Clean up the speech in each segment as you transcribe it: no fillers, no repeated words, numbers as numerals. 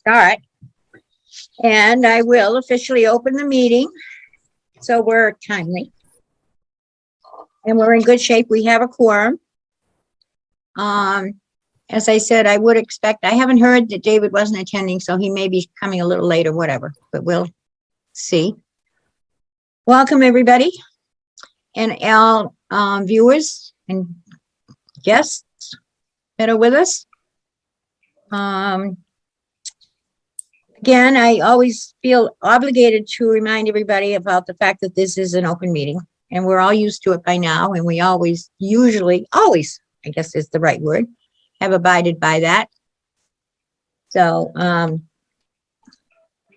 start. And I will officially open the meeting. So we're timely. And we're in good shape. We have a quorum. As I said, I would expect, I haven't heard that David wasn't attending, so he may be coming a little late or whatever, but we'll see. Welcome, everybody. And our viewers and guests that are with us. Again, I always feel obligated to remind everybody about the fact that this is an open meeting, and we're all used to it by now, and we always, always, I guess is the right word, have abided by that. So,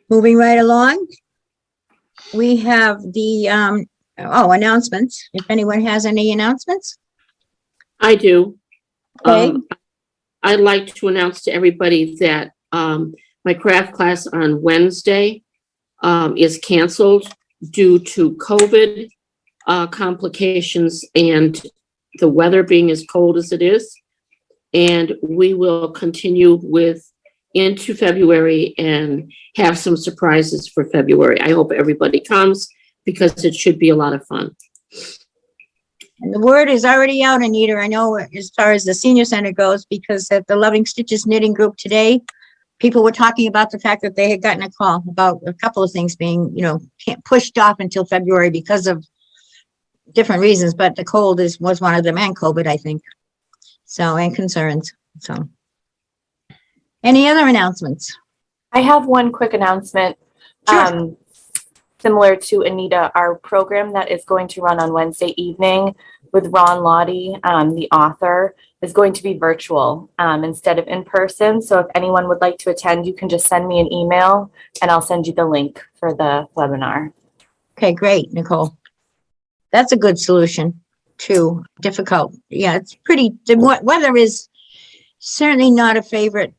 moving right along, we have the, announcements. If anyone has any announcements. I do. Okay. I'd like to announce to everybody that my craft class on Wednesday is canceled due to COVID complications and the weather being as cold as it is. And we will continue into February and have some surprises for February. I hope everybody comes because it should be a lot of fun. And the word is already out, Anita. I know as far as the senior center goes, because at the Loving Stitches knitting group today, people were talking about the fact that they had gotten a call about a couple of things being, pushed off until February because of different reasons, but the cold was one of them, and COVID, I think. So, and concerns. So, any other announcements? I have one quick announcement. Sure. Similar to Anita, our program that is going to run on Wednesday evening with Ron Lottie, the author, is going to be virtual instead of in person. So if anyone would like to attend, you can just send me an email and I'll send you the link for the webinar. Okay, great, Nicole. That's a good solution too. Difficult. Yeah, it's pretty, the weather is certainly not a favorite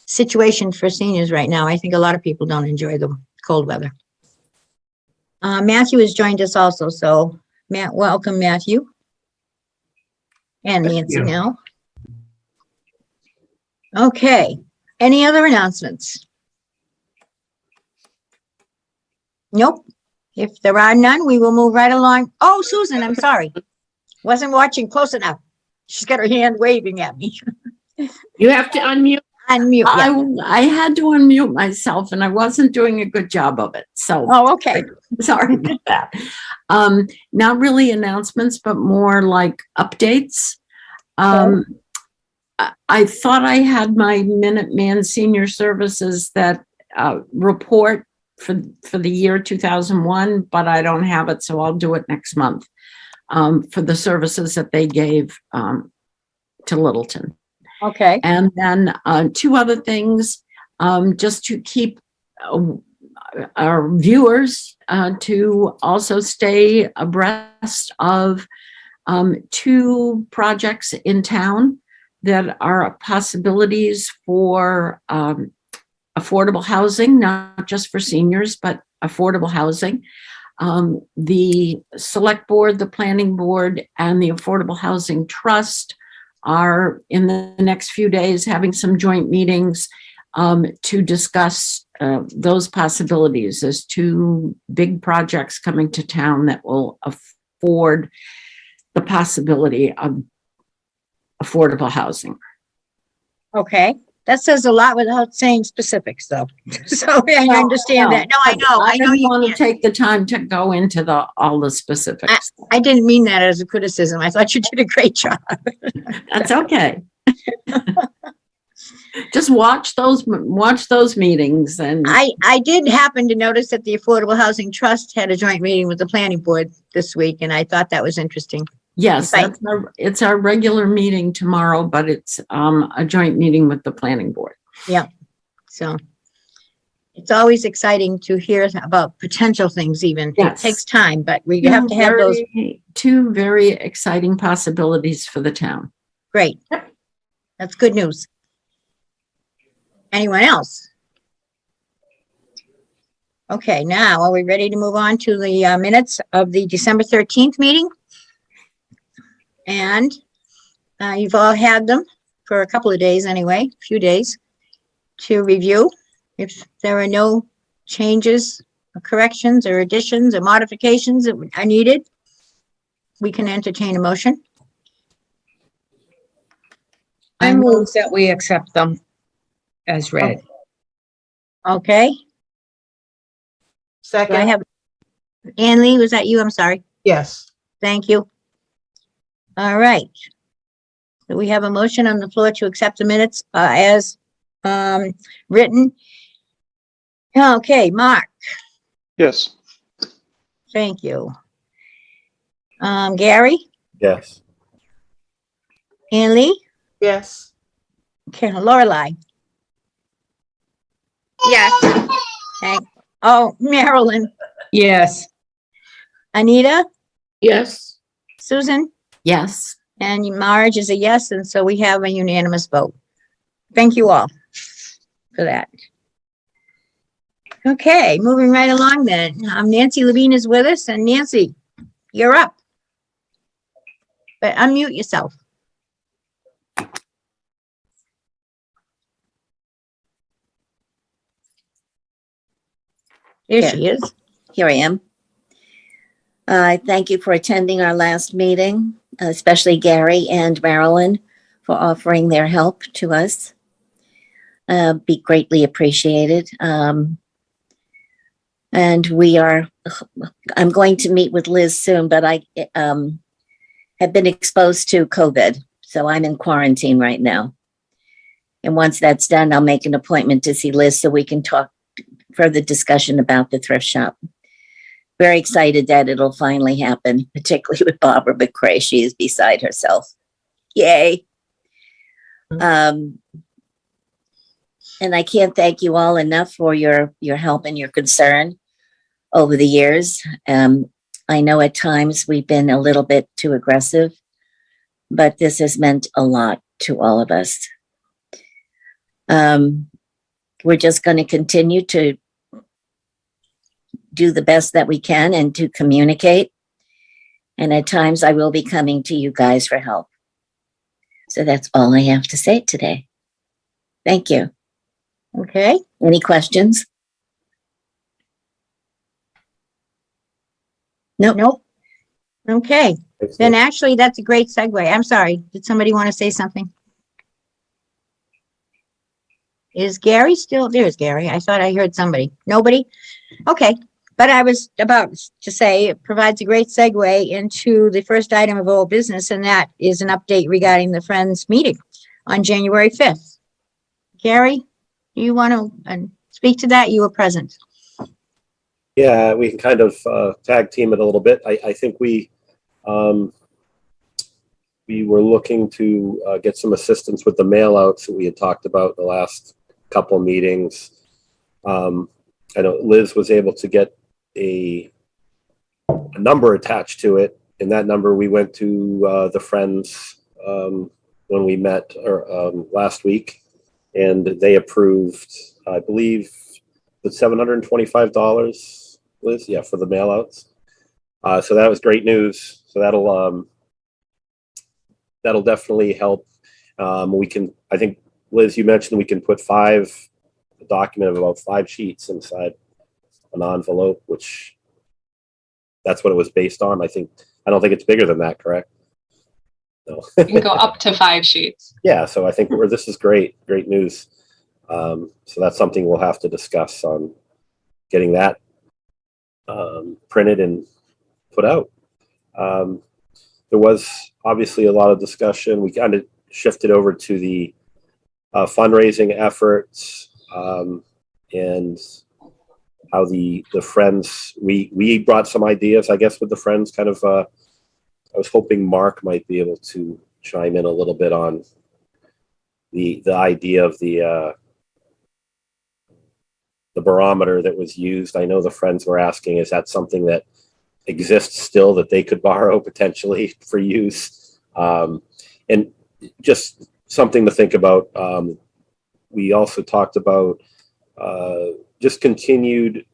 situation for seniors right now. I think a lot of people don't enjoy the cold weather. Matthew has joined us also, so Matt, welcome, Matthew. And Nancy now. Okay, any other announcements? Nope. If there are none, we will move right along. Oh, Susan, I'm sorry. Wasn't watching close enough. She's got her hand waving at me. You have to unmute. Unmute. Yeah. I had to unmute myself and I wasn't doing a good job of it. So okay. Sorry about that. Not really announcements, but more like updates. I thought I had my Minuteman Senior Services that report for the year 2001, but I don't have it, so I'll do it next month for the services that they gave to Littleton. Okay. And then two other things, just to keep our viewers to also stay abreast of two projects in town that are possibilities for affordable housing, not just for seniors, but affordable housing. The Select Board, the Planning Board, and the Affordable Housing Trust are in the next few days having some joint meetings to discuss those possibilities. There's two big projects coming to town that will afford the possibility of affordable housing. Okay. That says a lot without saying specifics, though. So I understand that. No, I know. I know you want to can't. take the time to go into all the specifics. I didn't mean that as a criticism. I thought you did a great job. That's okay. Just watch those meetings. And I did happen to notice that the Affordable Housing Trust had a joint meeting with the Planning Board this week, and I thought that was interesting. yes, it's our regular meeting tomorrow, but it's a joint meeting with the Planning Board. Yeah. So it's always exciting to hear about potential things even. Yes. It takes time, but we have to have those. Two very exciting possibilities for the town. Great. That's good news. Anyone else? Okay, now are we ready to move on to the minutes of the December 13th meeting? And you've all had them for a couple of days anyway, a few days. to review. If there are no changes, or corrections, or additions, or modifications that are needed, we can entertain a motion. I move that we accept them as read. Okay, do I Second, have, Ann Lee, was that you? I'm sorry. yes. Thank you. All right. So we have a motion on the floor to accept the minutes as written. Okay, Mark, Yes. thank you. Gary, Yes. Ann Lee, Yes. okay, Lorelei, Yes. oh, Marilyn, Yes. Anita, Yes, Susan, Yes. and Marge is a yes, and so we have a unanimous vote. Thank you all for that. Okay, moving right along then. Nancy Levine is with us, and Nancy, you're up. But unmute yourself. There she is. Here I am. I thank you for attending our last meeting, especially Gary and Marilyn for offering their help to us. Be greatly appreciated. And I'm going to meet with Liz soon, but I have been exposed to COVID, so I'm in quarantine right now. And once that's done, I'll make an appointment to see Liz so we can talk further discussion about the thrift shop. Very excited that it'll finally happen, particularly with Barbara McCrae. She is beside herself. Yay. And I can't thank you all enough for your help and your concern over the years. I know at times we've been a little bit too aggressive, but this has meant a lot to all of us. We're just going to continue to do the best that we can and to communicate. And at times I will be coming to you guys for help. So that's all I have to say today. Thank you. Okay, Any questions? nope. Okay, then actually, that's a great segue. I'm sorry. Did somebody want to say something? Is Gary still, there's Gary. I thought I heard somebody. Nobody? Okay, but I was about to say it provides a great segue into the first item of old business, and that is an update regarding the Friends meeting on January 5th. Gary, do you want to speak to that? You were present. Yeah, we can kind of tag team it a little bit. I think we were looking to get some assistance with the mail outs that we had talked about the last couple meetings. I know Liz was able to get a number attached to it, and that number we went to the Friends when we met last week, and they approved, I believe, the $725, Liz, yeah, for the mail outs. So that was great news. So that'll definitely help. We can, I think, Liz, you mentioned we can put a document of about 5 sheets inside an envelope, which that's what it was based on. I don't think it's bigger than that, correct? No. You can go up to 5 sheets. Yeah, so I think this is great news. So that's something we'll have to discuss on getting that printed and put out. There was obviously a lot of discussion. We kind of shifted over to the fundraising efforts and how the Friends, we brought some ideas, I guess, with the Friends kind of, I was hoping Mark might be able to chime in a little bit on the idea of the barometer that was used. I know the Friends were asking, is that something that exists still that they could borrow potentially for use? And just something to think about. We also talked about just continued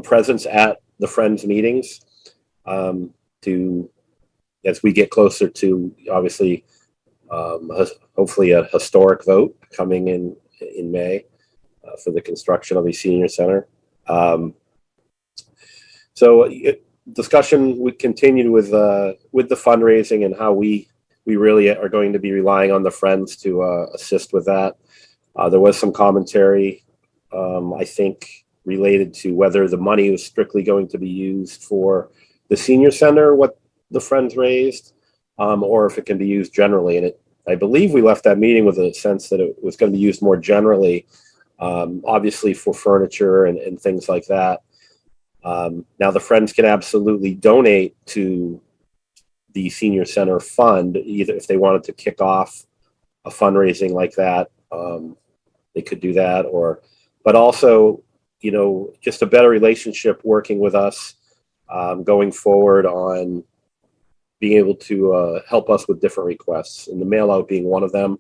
presence at the Friends meetings as we get closer to, obviously, hopefully a historic vote coming in May. for the construction of the senior center. So discussion we continued with the fundraising and how we really are going to be relying on the Friends to assist with that. There was some commentary, I think, related to whether the money was strictly going to be used for the senior center, what the Friends raised, or if it can be used generally. And I believe we left that meeting with a sense that it was going to be used more generally, obviously for furniture and things like that. Now the Friends can absolutely donate to the senior center fund, either if they wanted to kick off a fundraising like that, they could do that, but also, you know, just a better relationship working with us going forward on being able to help us with different requests, and the mail out being one of them,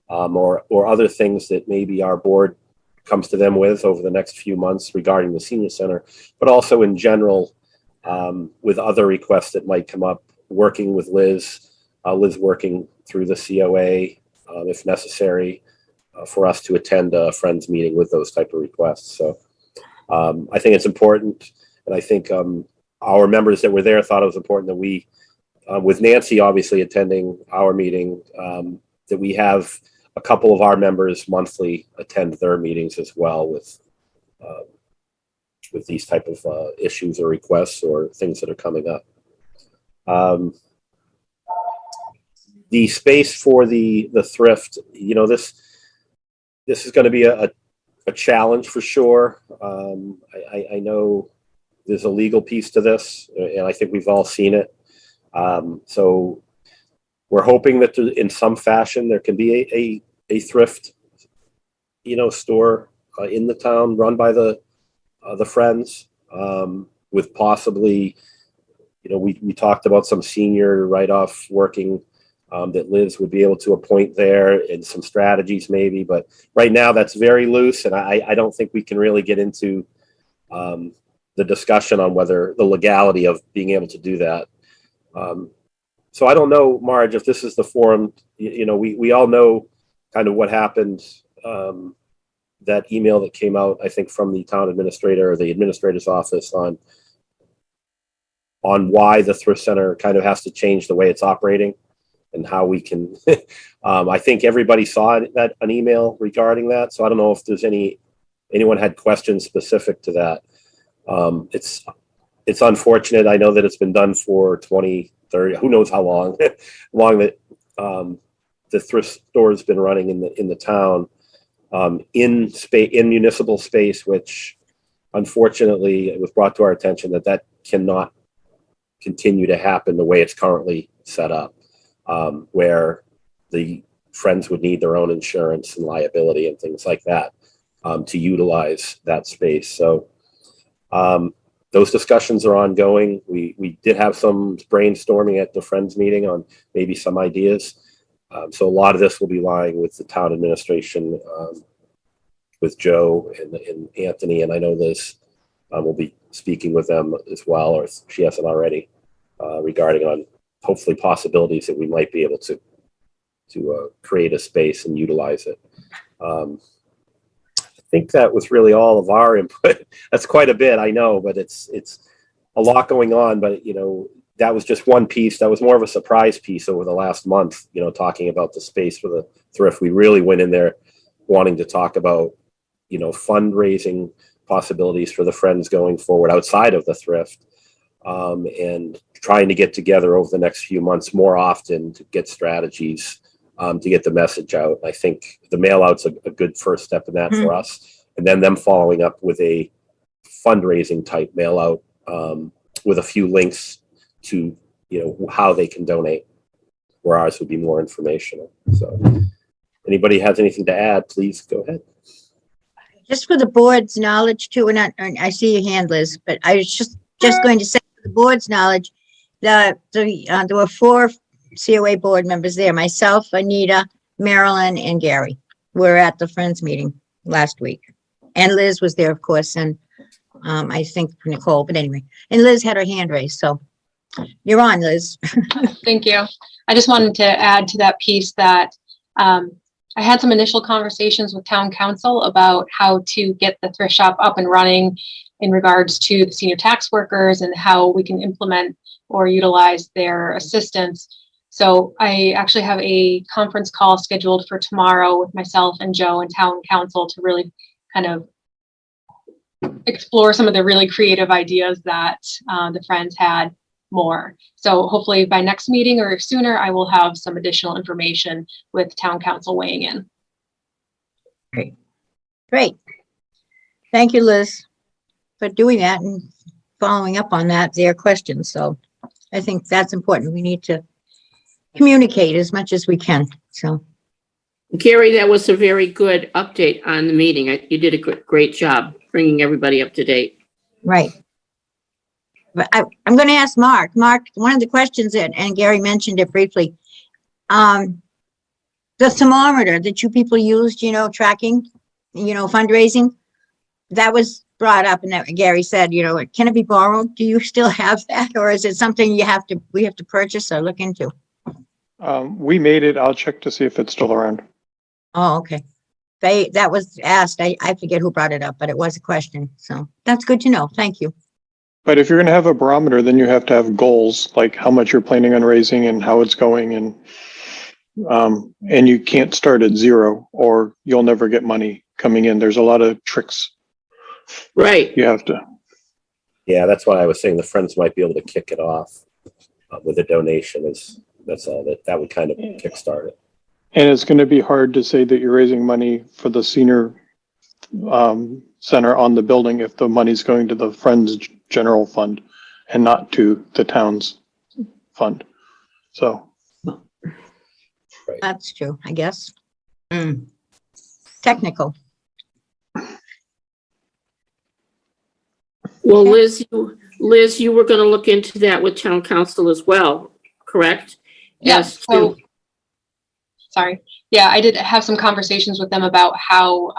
or other things that maybe our board comes to them with over the next few months regarding the senior center, but also in general with other requests that might come up, working with Liz working through the COA if necessary for us to attend a Friends meeting with those type of requests. So I think it's important, and I think our members that were there thought it was important that we, with Nancy obviously attending our meeting, that we have a couple of our members monthly attend their meetings as well with these type of issues or requests or things that are coming up. The space for the thrift, you know, this is going to be a challenge for sure. I know there's a legal piece to this, and I think we've all seen it. So we're hoping that in some fashion there can be a thrift, you know, store in the town run by the Friends, with possibly, you know, we talked about some senior write-off working that Liz would be able to appoint there, and some strategies maybe, but right now that's very loose, and I don't think we can really get into the discussion on whether the legality of being able to do that. So I don't know, Marge, if this is the forum, you know, we all know kind of what happened, that email that came out, I think, from the town administrator or the administrator's office on why the thrift center kind of has to change the way it's operating and how we can, I think everybody saw an email regarding that. So I don't know if there's anyone had questions specific to that. It's unfortunate. I know that it's been done for 20, 30, who knows how long, that the thrift store has been running in the town, in municipal space, which unfortunately it was brought to our attention that cannot continue to happen the way it's currently set up, where the Friends would need their own insurance and liability and things like that to utilize that space. So those discussions are ongoing. We did have some brainstorming at the Friends meeting on maybe some ideas. So a lot of this will be lying with the town administration, with Joe and Anthony, and I know Liz will be speaking with them as well, or if she hasn't already, regarding on hopefully possibilities that we might be able to create a space and utilize it. I think that was really all of our input. That's quite a bit, I know, but it's a lot going on. But you know, that was just one piece. That was more of a surprise piece over the last month. You know, talking about the space for the thrift, we really went in there wanting to talk about, you know, fundraising possibilities for the Friends going forward outside of the thrift, and trying to get together over the next few months more often to get strategies, to get the message out. I think the mail out's a good first step in that for us, and then them following up with a fundraising type mail out, with a few links to, you know, how they can donate, where ours would be more informational. So anybody has anything to add, please go ahead. Just for the board's knowledge too, and I see your hand, Liz, but I was just going to say for the board's knowledge that there were 4 COA board members there, myself, Anita, Marilyn, and Gary were at the Friends meeting last week. And Liz was there, of course, and I think Nicole, but anyway, and Liz had her hand raised, so you're on, Liz. Thank you. I just wanted to add to that piece that I had some initial conversations with town council about how to get the thrift shop up and running in regards to the senior tax workers and how we can implement or utilize their assistance. So I actually have a conference call scheduled for tomorrow with myself and Joe and town council to really kind of explore some of the really creative ideas that the Friends had more. So hopefully by next meeting or sooner, I will have some additional information with town council weighing in. Great. Thank you, Liz, for doing that and following up on that, their questions. So I think that's important. We need to communicate as much as we can. So, Gary, that was a very good update on the meeting. You did a great job bringing everybody up to date. right. But I'm going to ask Mark. Mark, one of the questions and Gary mentioned it briefly. The thermometer that you people used, you know, tracking, you know, fundraising, that was brought up and that Gary said, you know, can it be borrowed? Do you still have that? Or is it something we have to purchase or look into? We made it. I'll check to see if it's still around. Oh, okay. That was asked. I forget who brought it up, but it was a question. So that's good to know. Thank you. But if you're going to have a barometer, then you have to have goals, like how much you're planning on raising and how it's going. And you can't start at zero or you'll never get money coming in. There's a lot of tricks Right. you have to. Yeah, that's why I was saying the Friends might be able to kick it off with a donation. That's all that would kind of kickstart it. And it's going to be hard to say that you're raising money for the senior center on the building if the money's going to the Friends General Fund and not to the town's fund. So That's true, I guess. Technical. Well, Liz, you were going to look into that with town council as well, correct? Yeah, As so, to- sorry. Yeah, I did have some conversations with them about how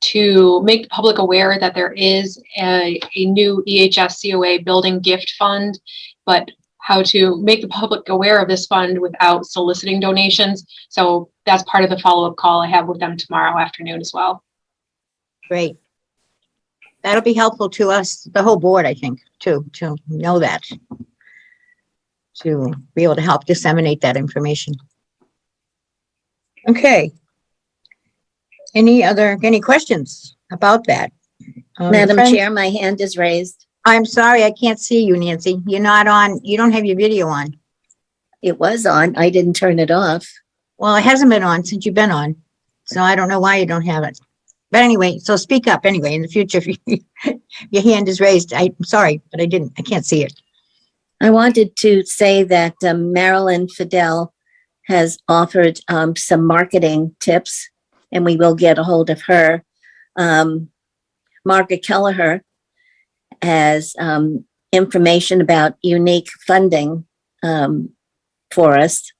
to make the public aware that there is a new EHS COA building gift fund, but how to make the public aware of this fund without soliciting donations. So that's part of the follow-up call I have with them tomorrow afternoon as well. Great. That'll be helpful to us, the whole board, I think, to know that. To be able to help disseminate that information. Okay. Any questions about that? Madam Friends? Chair, my hand is raised. I'm sorry, I can't see you, Nancy. You're not on, you don't have your video on. It was on. I didn't turn it off. Well, it hasn't been on since you've been on. So I don't know why you don't have it. But anyway, so speak up anyway in the future if your hand is raised. I'm sorry, but I can't see it. I wanted to say that Marilyn Fidel has offered some marketing tips, and we will get a hold of her. Margaret Kelleher has information about unique funding for us.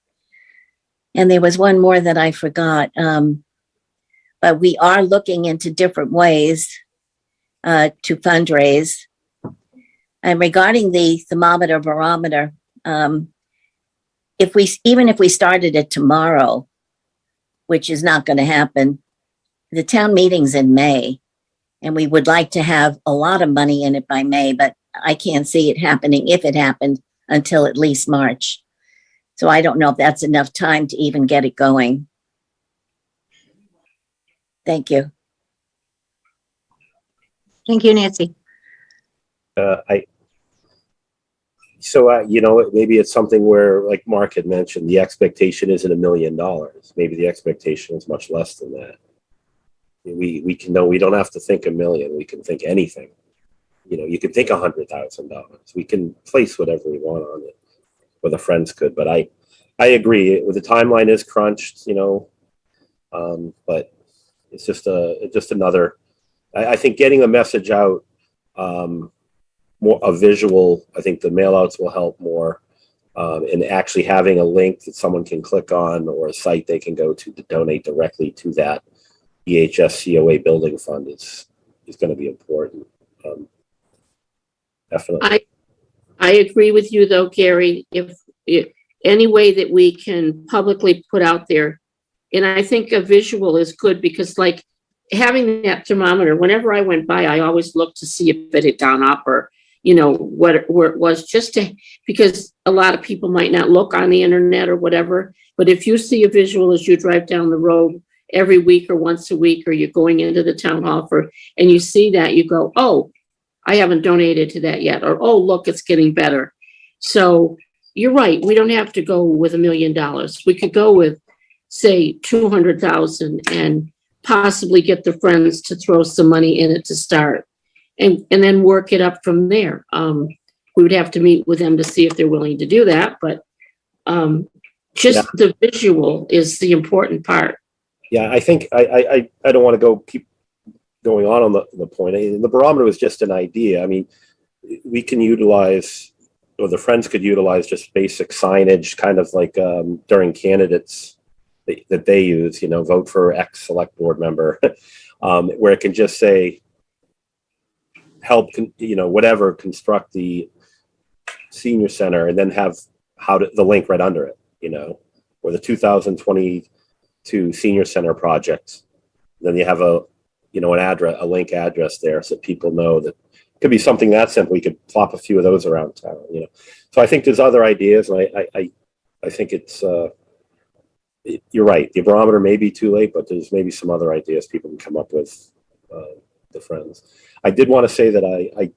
And there was one more that I forgot. But we are looking into different ways to fundraise. And regarding the thermometer barometer, even if we started it tomorrow, which is not going to happen, the town meeting's in May, and we would like to have a lot of money in it by May, but I can't see it happening, if it happened, until at least March. So I don't know if that's enough time to even get it going. Thank you. Thank you, Nancy. Maybe it's something where, like Mark had mentioned, the expectation isn't $1 million. Maybe the expectation is much less than that. We can know, we don't have to think $1 million. We can think anything. You can think $100,000. We can place whatever we want on it, or the Friends could. But I agree. The timeline is crunched, but it's just another. I think getting the message out, more a visual. I think the mailouts will help more, and actually having a link that someone can click on or a site they can go to donate directly to that EHS COA building fund is going to be important. Definitely. I agree with you though, Gary. If any way that we can publicly put out there And I think a visual is good because like having that thermometer, whenever I went by, I always looked to see if it had gone up or, you know, where it was just to, because a lot of people might not look on the internet or whatever. But if you see a visual as you drive down the road every week or once a week, or you're going into the town hall and you see that, you go, oh, I haven't donated to that yet. Or, oh, look, it's getting better. So you're right. We don't have to go with $1 million. We could go with, say, 200,000 and possibly get the friends to throw some money in it to start and then work it up from there. We would have to meet with them to see if they're willing to do that, but just the visual is the important part. Yeah, I think I don't want to keep going on the point. The barometer was just an idea. I mean, we can utilize, or the friends could utilize just basic signage, kind of like during candidates that they use, you know, vote for X select board member, where it can just say, help, you know, whatever, construct the senior center, and then have the link right under it, you know, or the 2022 senior center project. Then you have an address, a link address there, so people know that it could be something that simple. We could plop a few of those around town, you know. So I think there's other ideas, and I think it's you're right. The barometer may be too late, but there's maybe some other ideas people can come up with. The friends. I did want to say that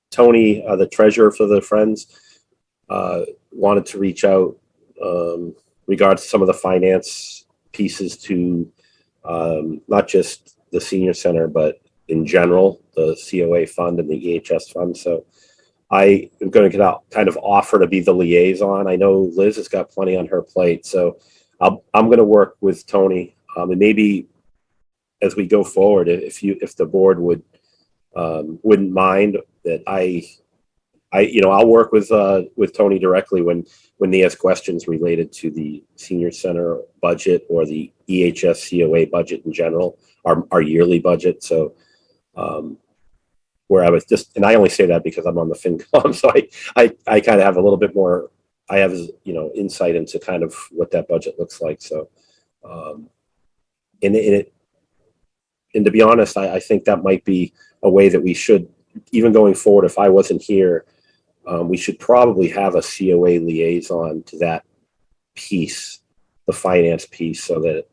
Tony, the treasurer for the friends, wanted to reach out regards to some of the finance pieces to not just the senior center, but in general, the COA fund and the EHS fund. So I am going to kind of offer to be the liaison. I know Liz has got plenty on her plate, so I'm going to work with Tony, and maybe as we go forward, if the board wouldn't mind that I'll work with Tony directly when he has questions related to the senior center budget or the EHS COA budget in general, our yearly budget. So where I was and I only say that because I'm on the FinCom, so I kind of have a little bit more, I have, insight into kind of what that budget looks like. So, and to be honest, I think that might be a way that we should, even going forward, if I wasn't here, we should probably have a COA liaison to that piece, the finance piece, so that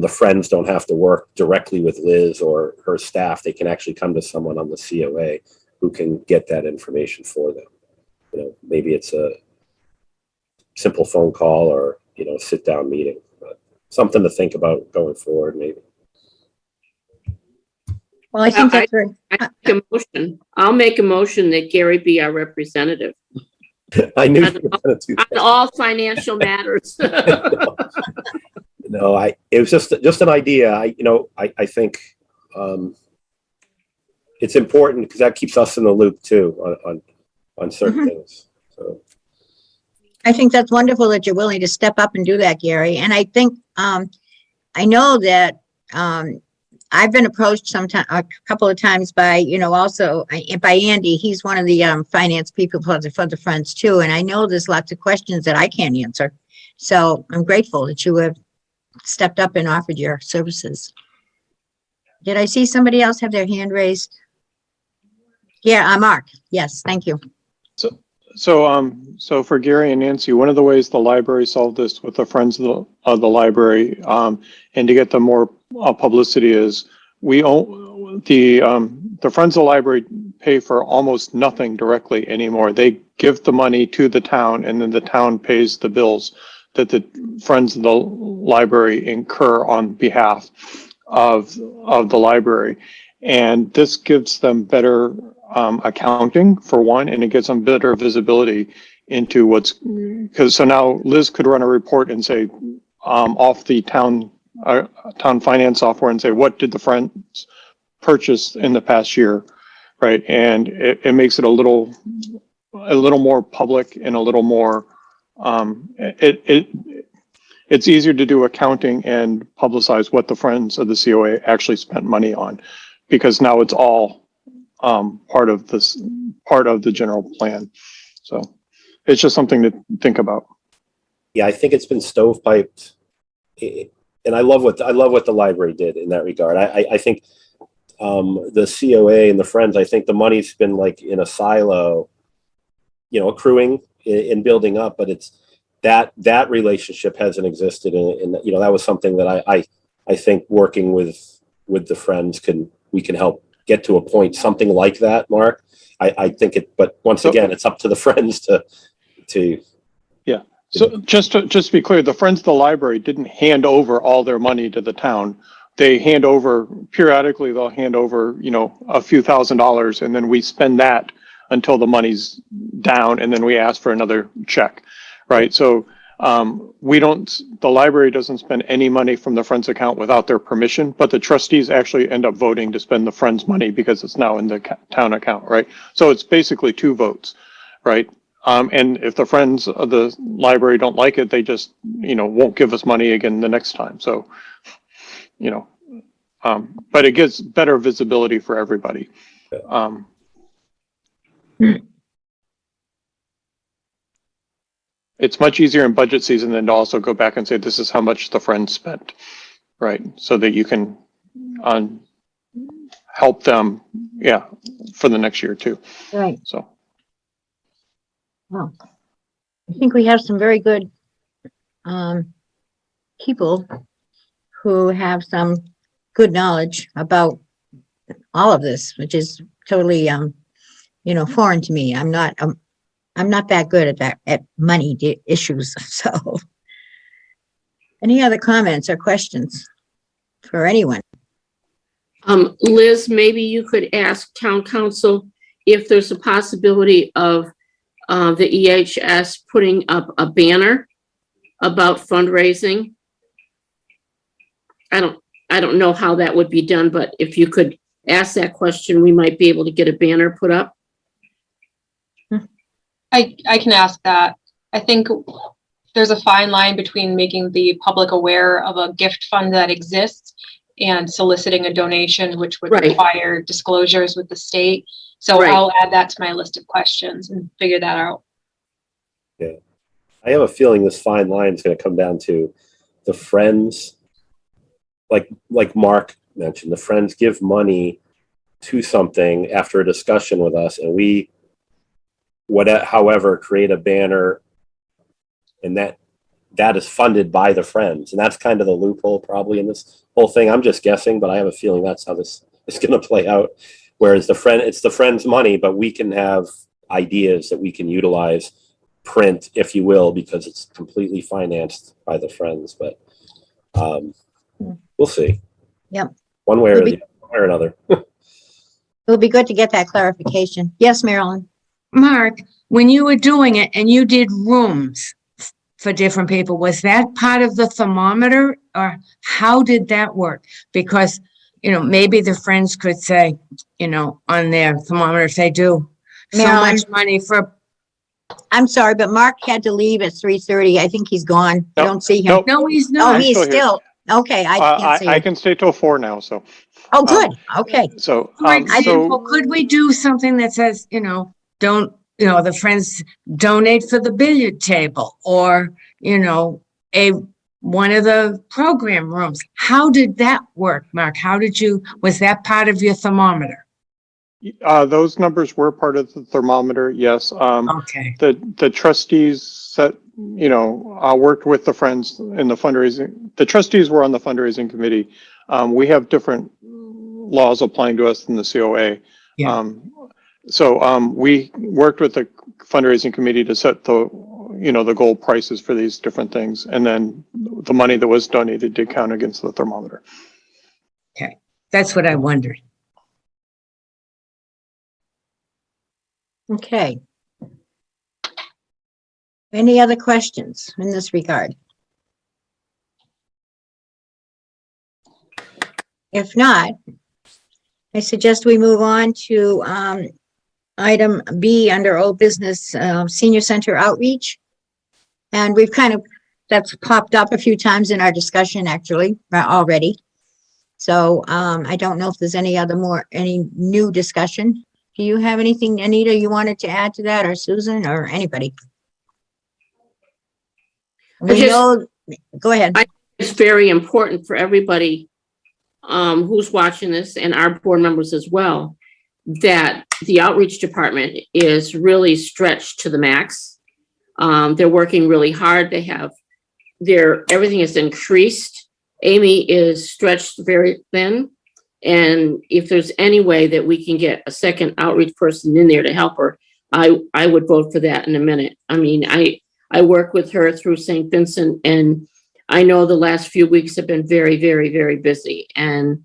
the friends don't have to work directly with Liz or her staff. They can actually come to someone on the COA who can get that information for them. You know, maybe it's a simple phone call or, sit down meeting, but something to think about going forward, maybe. Well, I think that's right. I'll make a motion that Gary be our representative I knew you were going to do on that. all financial matters. No, it was just an idea. I think it's important because that keeps us in the loop too on certain things. So I think that's wonderful that you're willing to step up and do that, Gary. And I think, I know that, I've been approached a couple of times by, also by Andy. He's one of the finance people for the friends too. And I know there's lots of questions that I can't answer. So I'm grateful that you have stepped up and offered your services. Did I see somebody else have their hand raised? Yeah, Mark. Yes, thank you. So for Gary and Nancy, one of the ways the library solved this with the Friends of the Library, and to get them more publicity is we own the Friends of the Library pay for almost nothing directly anymore. They give the money to the town, and then the town pays the bills that the Friends of the Library incur on behalf of the library. And this gives them better accounting for one, and it gives them better visibility into so now Liz could run a report and say off the town finance software and say, what did the Friends purchase in the past year, right? And it makes it a little more public and a little more it's easier to do accounting and publicize what the Friends of the COA actually spent money on, because now it's all part of the general plan. So it's just something to think about. yeah, I think it's been stovepiped. And I love what the library did in that regard. I think the COA and the Friends, I think the money's been like in a silo, accruing and building up, but it's that relationship hasn't existed. And that was something that I think working with the Friends we can help get to a point, something like that, Mark. I think but once again, it's up to the Friends to. Yeah. So just to be clear, the Friends of the Library didn't hand over all their money to the town. They periodically they'll hand over, a few $1,000s, and then we spend that until the money's down, and then we ask for another check, right? So the library doesn't spend any money from the Friends account without their permission, but the trustees actually end up voting to spend the Friends money because it's now in the town account, right? So it's basically 2 votes, right? And if the Friends of the library don't like it, they just, won't give us money again the next time. So, but it gives better visibility for everybody. It's much easier in budget season than to also go back and say, this is how much the Friends spent, right? So that you can help them, for the next year too. Right. So. Well, I think we have some very good people who have some good knowledge about all of this, which is totally, foreign to me. I'm not that good at money issues. So, any other comments or questions for anyone? Liz, maybe you could ask town council if there's a possibility of the EHS putting up a banner about fundraising. I don't know how that would be done, but if you could ask that question, we might be able to get a banner put up. I can ask that. I think there's a fine line between making the public aware of a gift fund that exists and soliciting a donation, which would Right. require disclosures with the state. So Right. I'll add that to my list of questions and figure that out. Yeah. I have a feeling this fine line is going to come down to the Friends, like Mark mentioned, the Friends give money to something after a discussion with us, and we, however, create a banner, and that is funded by the Friends. And that's kind of the loophole probably in this whole thing. I'm just guessing, but I have a feeling that's how this is going to play out. Whereas it's the Friends' money, but we can have ideas that we can utilize, print, if you will, because it's completely financed by the Friends. But we'll see. Yep. One way or another. It'll be good to get that clarification. Yes, Marilyn? Mark, when you were doing it and you did rooms for different people, was that part of the thermometer, or how did that work? Because, maybe the Friends could say, on their thermometer, if they do so Marilyn? much money for. I'm sorry, but Mark had to leave at 3:30. I think he's gone. I Nope. don't see him. Nope. No, he's Oh, not. I'm he's still here. still, okay, I can't see I him. can stay till 4 now. So, Oh, good, okay. so, For example, could we do something that says, don't, the Friends donate for the billiard table, or, one of the program rooms? How did that work, Mark? Was that part of your thermometer? those numbers were part of the thermometer. Yes. Okay. The trustees set, worked with the Friends in the fundraising. The trustees were on the fundraising committee. We have different laws applying to us than the COA. Yeah. So we worked with the fundraising committee to set the goal prices for these different things. And then the money that was donated did count against the thermometer. Okay. That's what I wondered. Okay. Any other questions in this regard? If not, I suggest we move on to item B under old business, senior center outreach. And that's popped up a few times in our discussion actually already. So I don't know if there's any new discussion. Do you have anything, Anita, you wanted to add to that, or Susan, or anybody? We just- know, go ahead. It's very important for everybody who's watching this and our board members as well, that the outreach department is really stretched to the max. They're working really hard. They have everything is increased. Amy is stretched very thin. And if there's any way that we can get a second outreach person in there to help her, I would vote for that in a minute. I mean, I work with her through St. Vincent, and I know the last few weeks have been very, very, very busy, and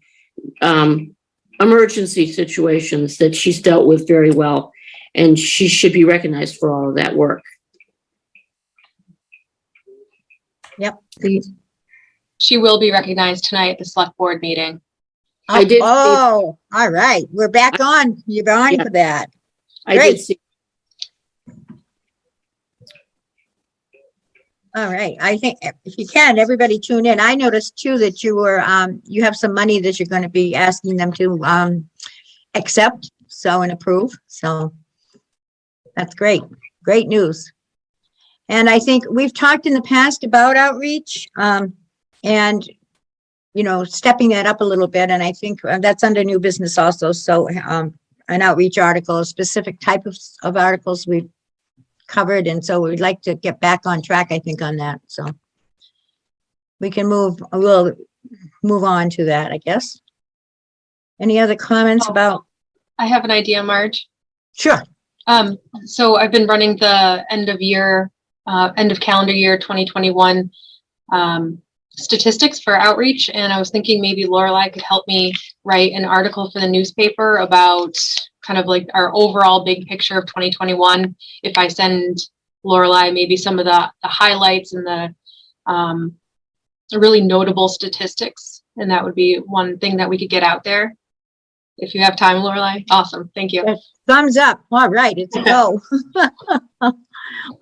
emergency situations that she's dealt with very well, and she should be recognized for all of that work. Yep. She will be recognized tonight at the select board meeting. I did see- Oh, all right. We're back on. You're on Yeah. for that. I did Great. see, All right. I think if you can, everybody tune in. I noticed too that you were, you have some money that you're going to be asking them to, accept, so, and approve. So that's great. Great news. And I think we've talked in the past about outreach, and, you know, stepping that up a little bit. And I think that's under new business also. So, an outreach article, a specific type of articles we've covered. And so we'd like to get back on track, I think, on that. So we'll move on to that, I guess. Any other comments about? I have an idea, Marge. Sure. So I've been running the end of calendar year 2021 statistics for outreach, and I was thinking maybe Lorelei could help me write an article for the newspaper about kind of like our overall big picture of 2021. If I send Lorelei maybe some of the highlights and the really notable statistics, and that would be one thing that we could get out there. If you have time, Lorelei. Awesome. Thank you. Yes. Thumbs up. All right, it's a go.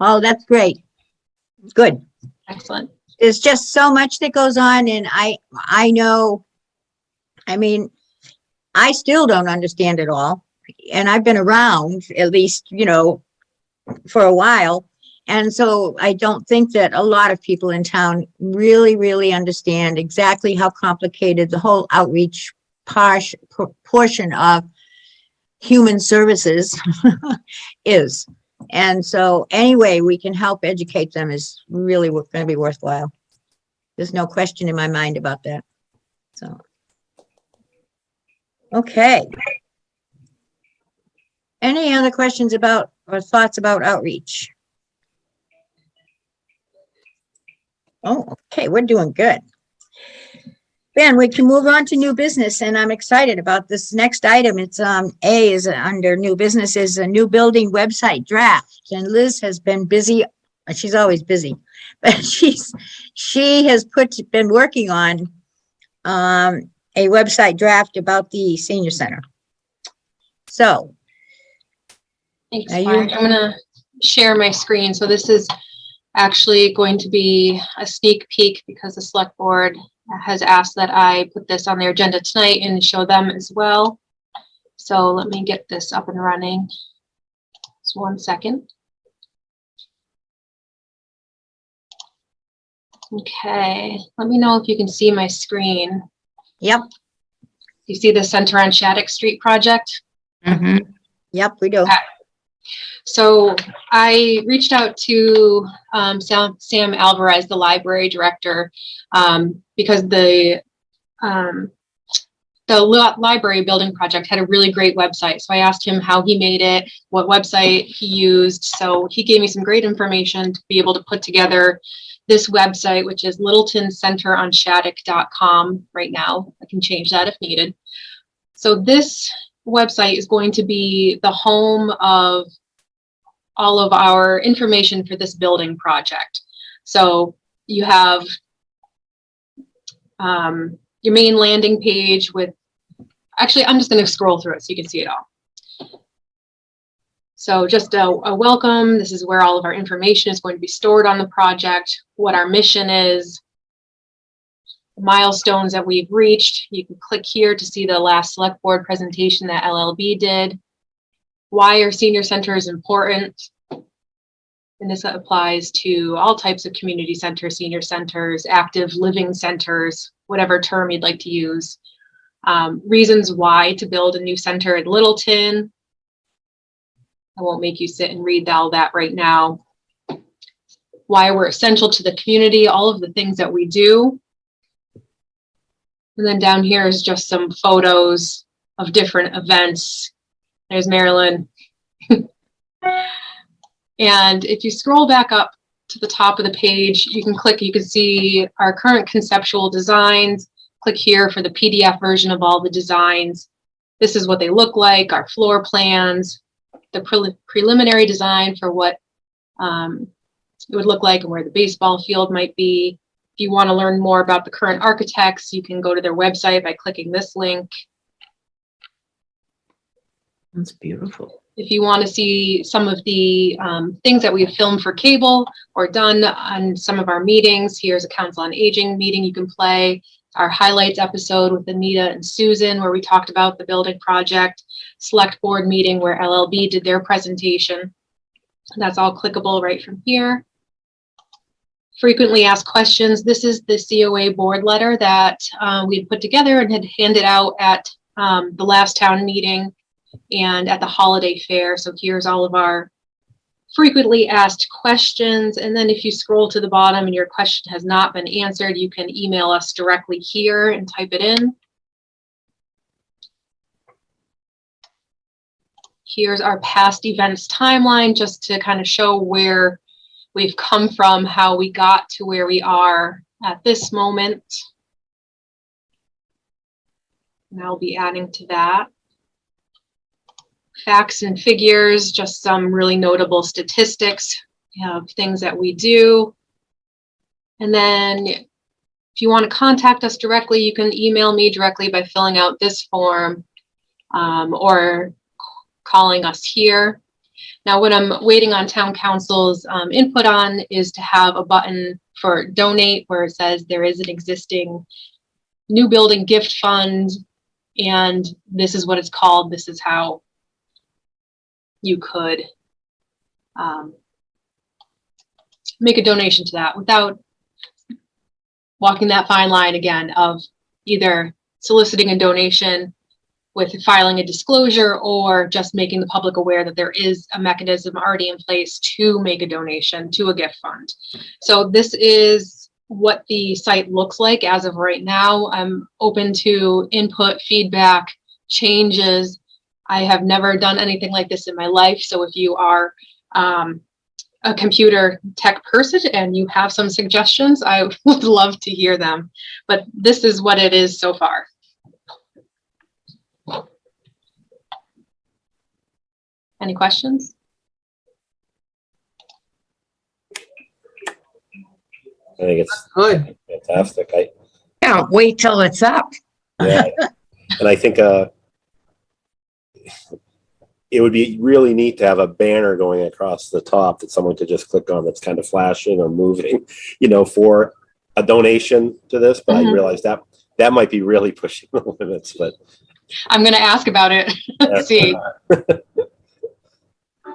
Oh, that's great. Good. Excellent. There's just so much that goes on, and I know, I mean, I still don't understand it all. And I've been around at least, you know, for a while. And so I don't think that a lot of people in town really, really understand exactly how complicated the whole outreach portion of human services is. And so any way we can help educate them is really going to be worthwhile. There's no question in my mind about that. So, okay. Any other questions about or thoughts about outreach? Oh, okay, we're doing good. Ben, we can move on to new business, and I'm excited about this next item. It's A is under new business, is a new building website draft, and Liz has been busy. She's always busy, but she has been working on a website draft about the senior center. So Thanks, Are you- Marge. I'm gonna share my screen. So this is actually going to be a sneak peek because the select board has asked that I put this on their agenda tonight and show them as well. So let me get this up and running. Just 1 second. Okay, let me know if you can see my screen. Yep, You see the Center on Shattuck Street project? yep, we do. So I reached out to Sam Alvarez, the library director, because the library building project had a really great website. So I asked him how he made it, what website he used. So he gave me some great information to be able to put together this website, which is littletoncenteronShattuck.com right now. I can change that if needed. So this website is going to be the home of all of our information for this building project. So you have your main landing page with, actually, I'm just going to scroll through it so you can see it all. So just a welcome. This is where all of our information is going to be stored on the project, what our mission is, the milestones that we've reached. You can click here to see the last select board presentation that LLB did. Why our senior center is important. And this applies to all types of community centers, senior centers, active living centers, whatever term you'd like to use. Reasons why to build a new center in Littleton. I won't make you sit and read all that right now. Why we're essential to the community, all of the things that we do. And then down here is just some photos of different events. There's Marilyn. And if you scroll back up to the top of the page, you can see our current conceptual designs. Click here for the PDF version of all the designs. This is what they look like, our floor plans, the preliminary design for what it would look like and where the baseball field might be. If you want to learn more about the current architects, you can go to their website by clicking this link. That's beautiful. If you want to see some of the things that we've filmed for cable or done on some of our meetings, here's a Council on Aging meeting you can play. Our highlights episode with Anita and Susan, where we talked about the building project. Select board meeting where LLB did their presentation. And that's all clickable right from here. Frequently asked questions. This is the COA board letter that we put together and had handed out at the last town meeting and at the holiday fair. So here's all of our frequently asked questions. And then if you scroll to the bottom and your question has not been answered, you can email us directly here and type it in. Here's our past events timeline, just to kind of show where we've come from, how we got to where we are at this moment. And I'll be adding to that. Facts and figures, just some really notable statistics of things that we do. And then if you want to contact us directly, you can email me directly by filling out this form or calling us here. Now, what I'm waiting on town council's input on is to have a button for donate where it says there is an existing new building gift fund and this is what it's called. This is how you could make a donation to that without walking that fine line again of either soliciting a donation with filing a disclosure or just making the public aware that there is a mechanism already in place to make a donation to a gift fund. So this is what the site looks like as of right now. I'm open to input, feedback, changes. I have never done anything like this in my life. So if you are a computer tech person and you have some suggestions, I would love to hear them. But this is what it is so far. Any questions? I think it's Good. fantastic. Can't wait till it's up. Yeah, and I think it would be really neat to have a banner going across the top that someone could just click on that's kind of flashing or moving, for a donation to this. But I realized that might be really pushing the limits. But I'm going to ask about it. See,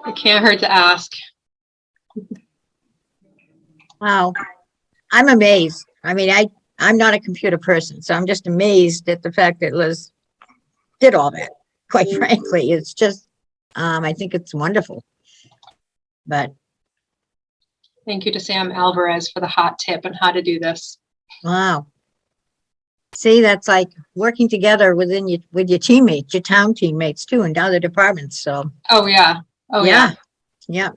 it can't hurt to ask. Wow. I'm amazed. I mean, I'm not a computer person, so I'm just amazed at the fact that Liz did all that. Quite frankly, it's just, I think it's wonderful. But Thank you to Sam Alvarez for the hot tip on how to do this. wow. See, that's like working together with your teammates, your town teammates too, and other departments. So Oh, yeah. Oh, yeah. yeah.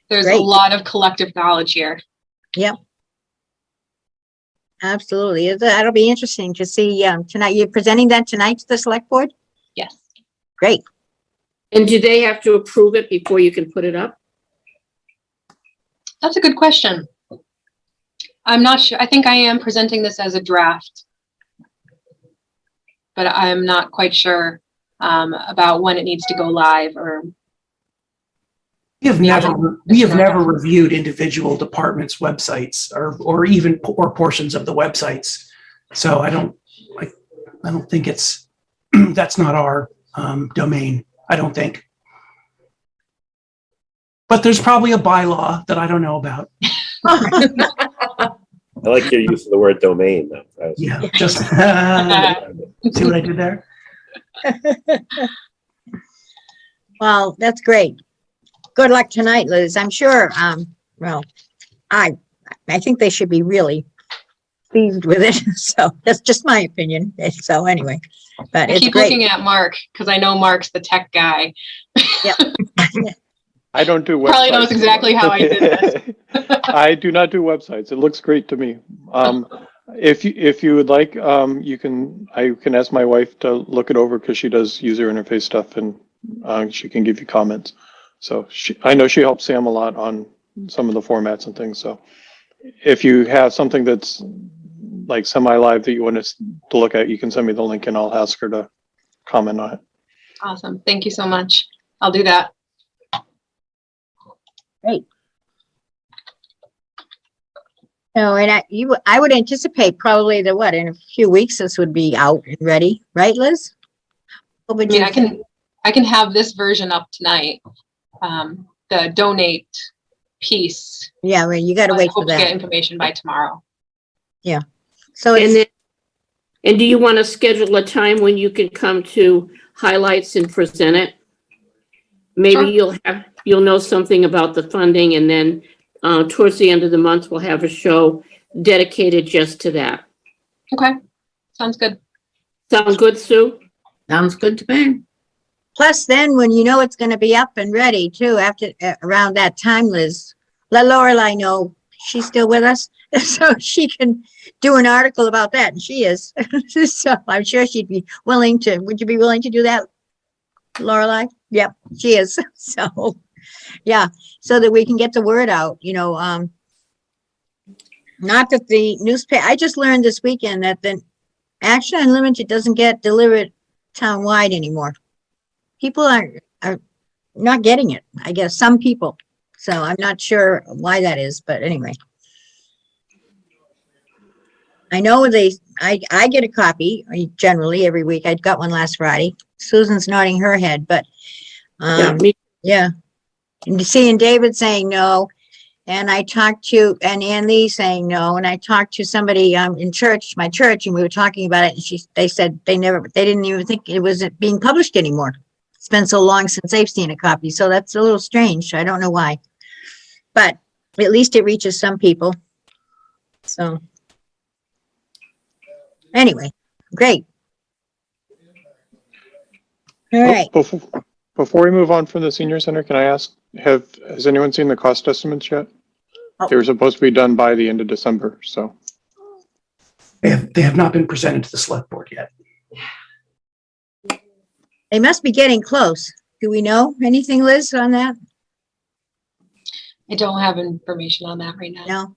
There's Great. a lot of collective knowledge here. Yep. Absolutely. That'll be interesting to see tonight. You're presenting that tonight to the select board? Yes. Great. And do they have to approve it before you can put it up? That's a good question. I'm not sure. I think I am presenting this as a draft, but I'm not quite sure about when it needs to go live or. We have never reviewed individual departments' websites or portions of the websites. So I don't think that's not our domain. I don't think. But there's probably a bylaw that I don't know about. I like your use of the word domain. That was- Yeah, just see what I did there? Well, that's great. Good luck tonight, Liz. I'm sure, well, I think they should be really pleased with it. So that's just my opinion. So anyway, but I it's keep great. looking at Mark because I know Mark's the tech guy. I don't do websites. Probably knows exactly how I did this. I do not do websites. It looks great to me. If you would like, I can ask my wife to look it over because she does user interface stuff and she can give you comments. So I know she helps Sam a lot on some of the formats and things. So if you have something that's like semi-live that you want us to look at, you can send me the link and I'll ask her to comment on it. Awesome. Thank you so much. I'll do that. No, and I would anticipate probably that in a few weeks, this would be out and ready, right, Liz? What I would mean, you? I can have this version up tonight. The donate piece. Yeah, well, you gotta I wait for hope to get that. information by tomorrow. So And it's, then, and do you want to schedule a time when you can come to highlights and present it? Maybe Sure. you'll know something about the funding, and then towards the end of the month, we'll have a show dedicated just to that. Okay. Sounds good. Sound good, Sue? Sounds good to me. plus then when you know it's gonna be up and ready too, after, around that time, Liz, let Lorelei know she's still with us, so she can do an article about that, and she is. So I'm sure she'd be willing to, would you be willing to do that, Lorelei? Yep, she is. So, yeah, so that we can get the word out, not that the newspaper, I just learned this weekend that the Action Unlimited doesn't get delivered townwide anymore. People are not getting it, I guess, some people. So I'm not sure why that is, but anyway. I know I get a copy generally every week. I got one last Friday. Susan's nodding her head, but, Yeah, me. yeah. And seeing David saying no, and I talked to, and Ann Lee saying no, and I talked to somebody, in church, my church, and we were talking about it, and they said they didn't even think it was being published anymore. It's been so long since they've seen a copy, so that's a little strange. I don't know why. But at least it reaches some people. So. Anyway, great. All right. Before we move on from the senior center, can I ask, has anyone seen the cost estimates yet? Oh. They were supposed to be done by the end of December, so. They have not been presented to the select board yet. They must be getting close. Do we know anything, Liz, on that? I don't have information on that right now.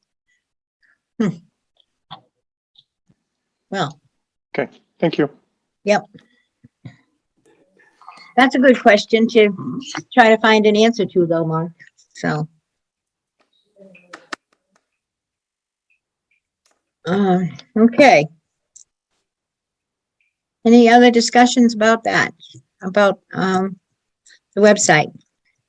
No? Well, Okay, thank you. that's a good question to try to find an answer to though, Mark. So. Okay. Any other discussions about that? About, the website,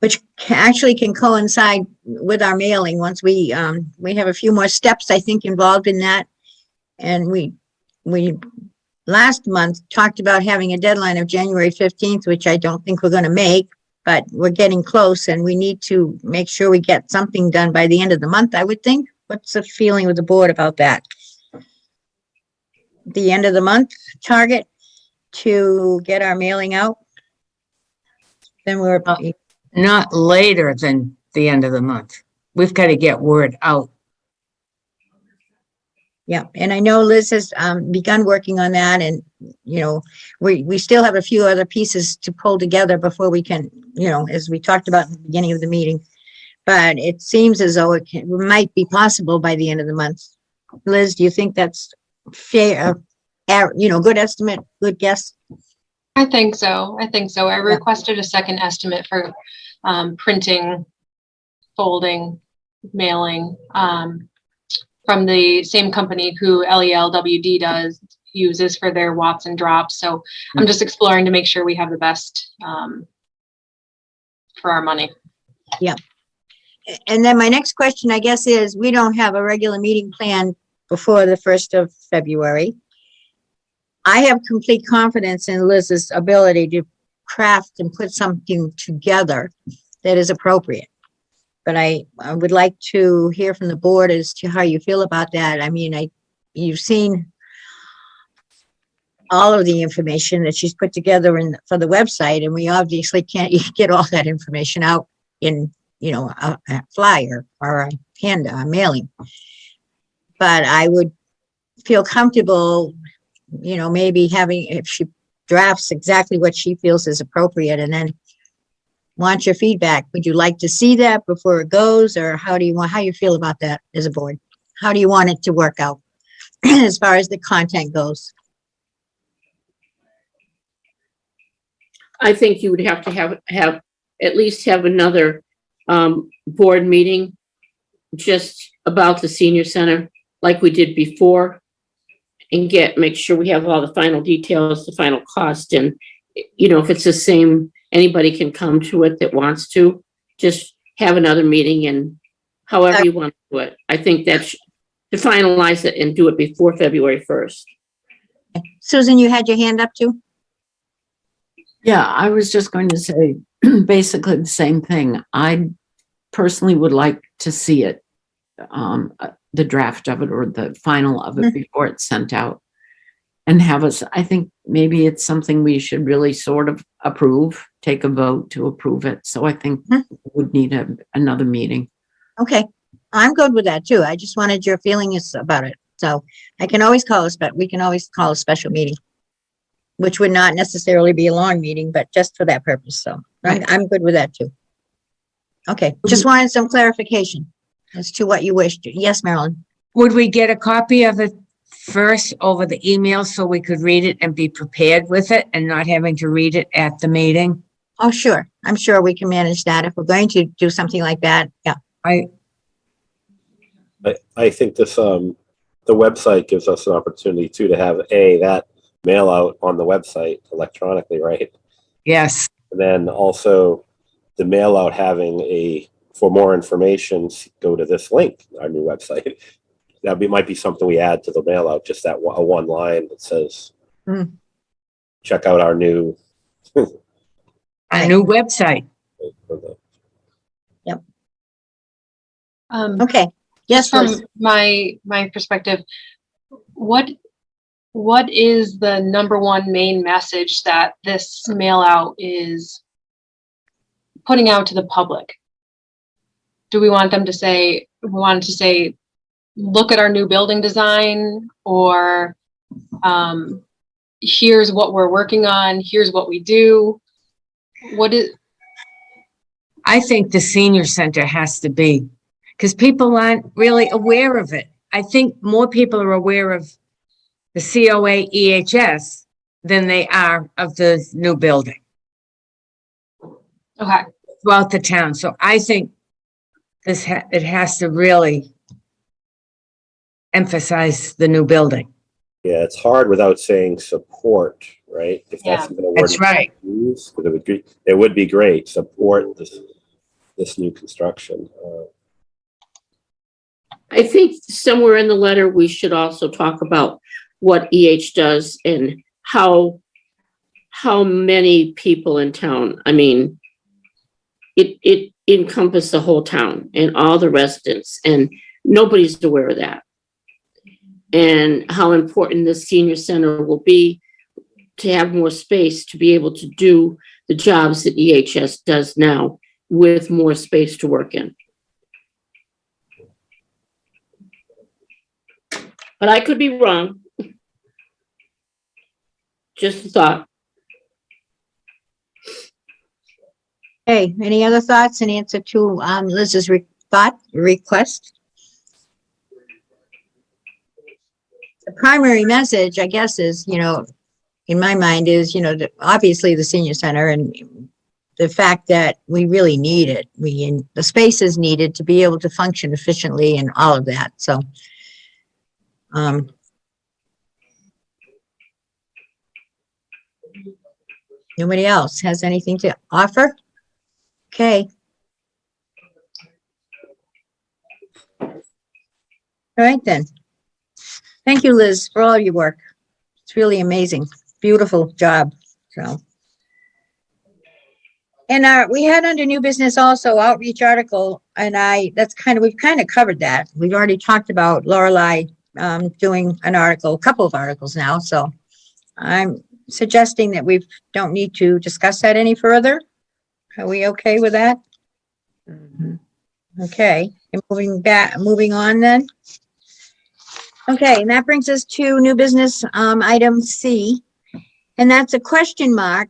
which actually can coincide with our mailing once we have a few more steps, I think, involved in that. And we last month talked about having a deadline of January 15th, which I don't think we're going to make, but we're getting close and we need to make sure we get something done by the end of the month, I would think. What's the feeling with the board about that? The end of the month target to get our mailing out? Then we're, Not later than the end of the month. We've got to get word out. yeah, and I know Liz has begun working on that, and we still have a few other pieces to pull together before we can, as we talked about in the beginning of the meeting. But it seems as though it might be possible by the end of the month. Liz, do you think that's fair? Good estimate, good guess? I think so. I requested a second estimate for printing, folding, mailing, from the same company who LELWD uses for their Watts and drops. So I'm just exploring to make sure we have the best for our money. And then my next question, I guess, is we don't have a regular meeting planned before the 1st of February. I have complete confidence in Liz's ability to craft and put something together that is appropriate. But I would like to hear from the board as to how you feel about that. I mean, you've seen all of the information that she's put together for the website, and we obviously can't get all that information out in, a flyer or a mailing. But I would feel comfortable, maybe having, if she drafts exactly what she feels is appropriate, and then want your feedback. Would you like to see that before it goes, or how you feel about that as a board? How do you want it to work out as far as the content goes? I think you would have to have at least have another board meeting just about the senior center like we did before, and make sure we have all the final details, the final cost, and if it's the same, anybody can come to it that wants to. Just have another meeting, and however you want to do it. I think that's to finalize it and do it before February 1st. Susan, you had your hand up too? Yeah, I was just going to say basically the same thing. I personally would like to see it, the draft of it or the final of it before it's sent out, and have us, I think maybe it's something we should really sort of approve, take a vote to approve it. So I think we would need another meeting. Okay, I'm good with that too. I just wanted your feelings about it. So we can always call a special meeting, which would not necessarily be a long meeting, but just for that purpose. So I'm good with that too. Okay, just wanted some clarification as to what you wished. Yes, Marilyn. Would we get a copy of it first over the email so we could read it and be prepared with it and not having to read it at the meeting? Oh, sure. I'm sure we can manage that if we're going to do something like that. Yeah. I think this, the website gives us an opportunity too, to have that mail out on the website electronically, right? Yes. And then also the mail out having for more information, go to this link, our new website. Might be something we add to the mail out, just that one line that says, check out our new. A new website. Yep. Um, Okay. Yes, from Liz. my perspective, what is the number one main message that this mail out is putting out to the public? Do we want them to say, look at our new building design, or here's what we're working on, here's what we do? I think the senior center has to be, because people aren't really aware of it. I think more people are aware of the COA EHS than they are of the new building Okay. throughout the town. So I think it has to really emphasize the new building. Yeah, it's hard without saying support, right? If that's even a word. That's right. Use, it would be great. Support this new construction. I think somewhere in the letter, we should also talk about what EH does and how many people in town. I mean, it encompasses the whole town and all the residents, and nobody's aware of that. And how important the senior center will be to have more space to be able to do the jobs that EHS does now with more space to work in. But I could be wrong. Just a thought. Hey, any other thoughts in answer to Liz's request? The primary message, I guess, is, in my mind is, obviously the senior center and the fact that we really need it. The space is needed to be able to function efficiently and all of that. So, nobody else has anything to offer? Okay. All right then. Thank you, Liz, for all your work. It's really amazing. Beautiful job. So. And we had under new business also outreach article, and we've kind of covered that. We've already talked about Lorelei doing an article, a couple of articles now, so I'm suggesting that we don't need to discuss that any further. Are we okay with that? Okay, and moving on then. Okay, and that brings us to new business, item C, and that's a question mark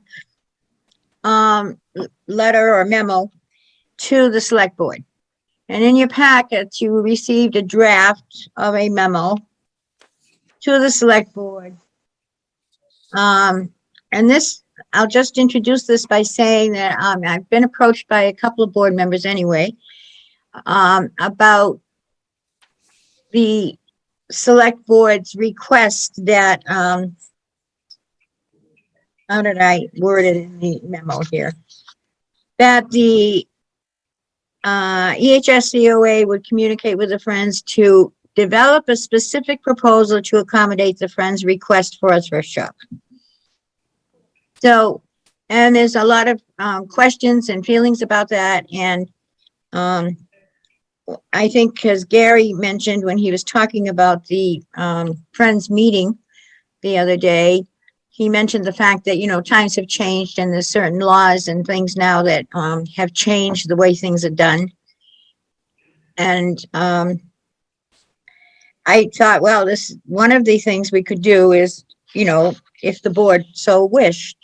letter or memo to the select board. And in your packet, you received a draft of a memo to the select board. And this, I'll just introduce this by saying that I've been approached by a couple of board members anyway, about the select board's request that, how did I word it in the memo here? That the EHS-COA would communicate with the Friends to develop a specific proposal to accommodate the Friends' request for a thrift shop. So, and there's a lot of questions and feelings about that, and I think, because Gary mentioned when he was talking about the Friends meeting the other day, he mentioned the fact that, times have changed and there's certain laws and things now that have changed the way things are done. And I thought, well, this, one of the things we could do is, if the board so wished,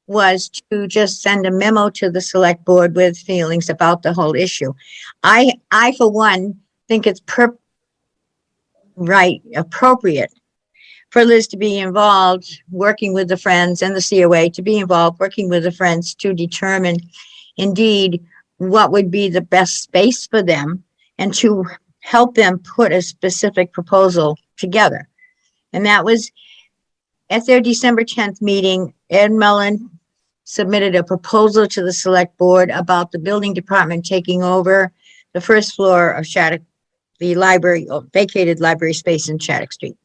was to just send a memo to the select board with feelings about the whole issue. I for one, think it's appropriate for Liz to be involved, working with the Friends and the COA to be involved, working with the Friends to determine indeed what would be the best space for them and to help them put a specific proposal together. And that was at their December 10th meeting. Ed Mullen submitted a proposal to the select board about the building department taking over the first floor of Shattuck, the library, vacated library space in Shattuck Street.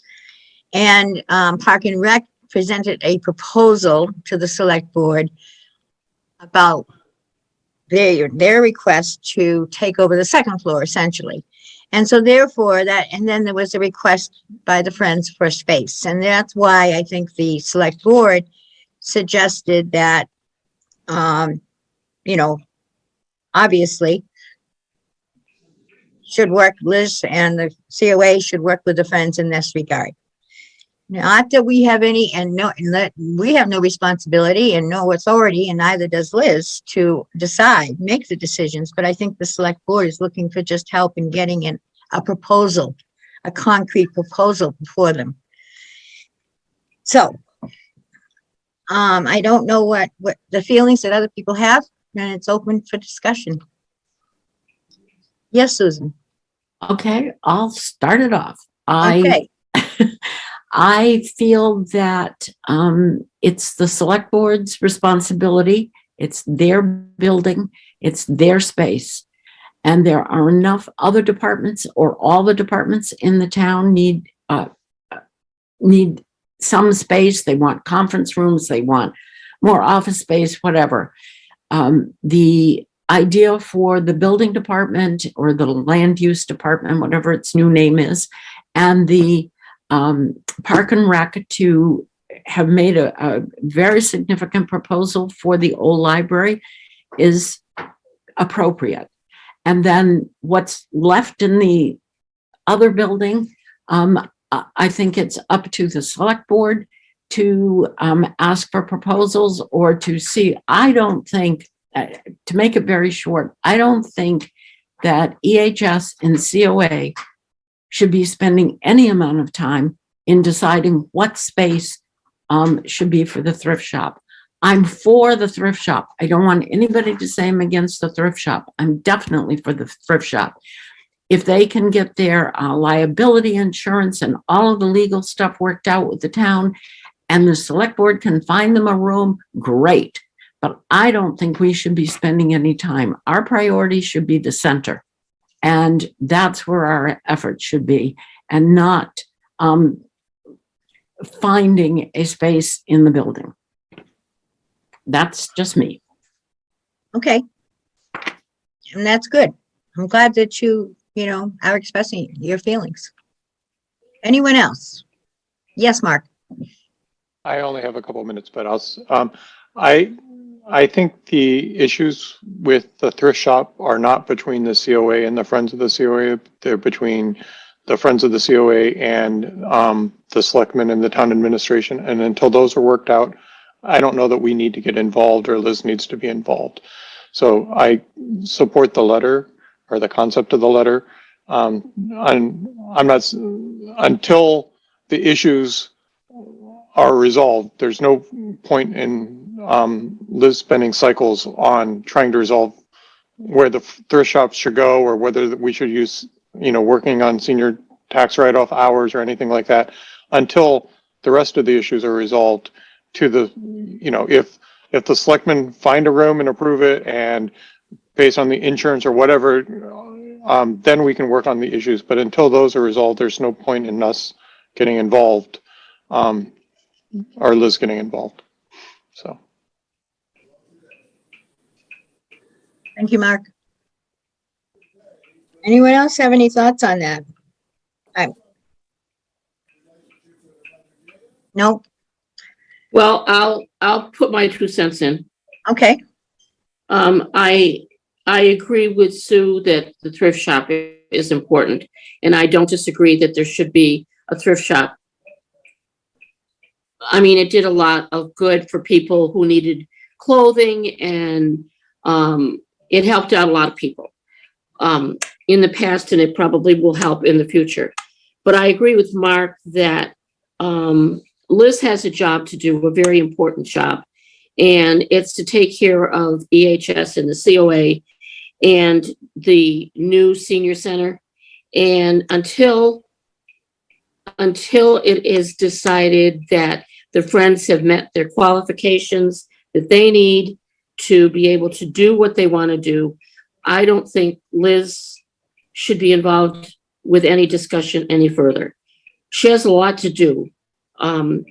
And Park and Rec presented a proposal to the select board about their request to take over the second floor, essentially. And so therefore and then there was a request by the Friends for space. And that's why I think the select board suggested that, obviously should work, Liz and the COA should work with the Friends in this regard. Not that we have any, we have no responsibility and no authority, and neither does Liz, to make the decisions. But I think the select board is looking for just help in getting in a proposal, a concrete proposal before them. So, I don't know what the feelings that other people have, and it's open for discussion. Yes, Susan. Okay, I'll start it off. Okay. I feel that it's the select board's responsibility. It's their building. It's their space. And there are enough other departments, or all the departments in the town need some space. They want conference rooms. They want more office space, whatever. The idea for the building department or the land use department, whatever its new name is, and the Park and Rec to have made a very significant proposal for the old library is appropriate. And then what's left in the other building, I think it's up to the select board to ask for proposals or to see. I don't think, to make it very short, I don't think that EHS and COA should be spending any amount of time in deciding what space should be for the thrift shop. I'm for the thrift shop. I don't want anybody to say I'm against the thrift shop. I'm definitely for the thrift shop. If they can get their liability insurance and all of the legal stuff worked out with the town, and the select board can find them a room, great. But I don't think we should be spending any time. Our priority should be the center. And that's where our effort should be, and not finding a space in the building. That's just me. Okay. And that's good. I'm glad that you are expressing your feelings. Anyone else? Yes, Mark. I only have a couple of minutes, but I think the issues with the thrift shop are not between the COA and the Friends of the COA. They're between the Friends of the COA and the selectmen and the town administration. And until those are worked out, I don't know that we need to get involved or Liz needs to be involved. So I support the letter or the concept of the letter. I'm not, until the issues are resolved, there's no point in Liz spending cycles on trying to resolve where the thrift shops should go or whether we should use, working on senior tax write-off hours or anything like that until the rest of the issues are resolved to the, if the selectmen find a room and approve it and based on the insurance or whatever, then we can work on the issues. But until those are resolved, there's no point in us getting involved. Or Liz getting involved. So. Thank you, Mark. Anyone else have any thoughts on that? No? Well, I'll put my 2 cents in. Okay. I agree with Sue that the thrift shop is important, and I don't disagree that there should be a thrift shop. I mean, it did a lot of good for people who needed clothing, and it helped out a lot of people in the past, and it probably will help in the future. But I agree with Mark that Liz has a job to do, a very important job, and it's to take care of EHS and the COA and the new senior center. And until it is decided that the Friends have met their qualifications that they need to be able to do what they want to do, I don't think Liz should be involved with any discussion any further. She has a lot to do.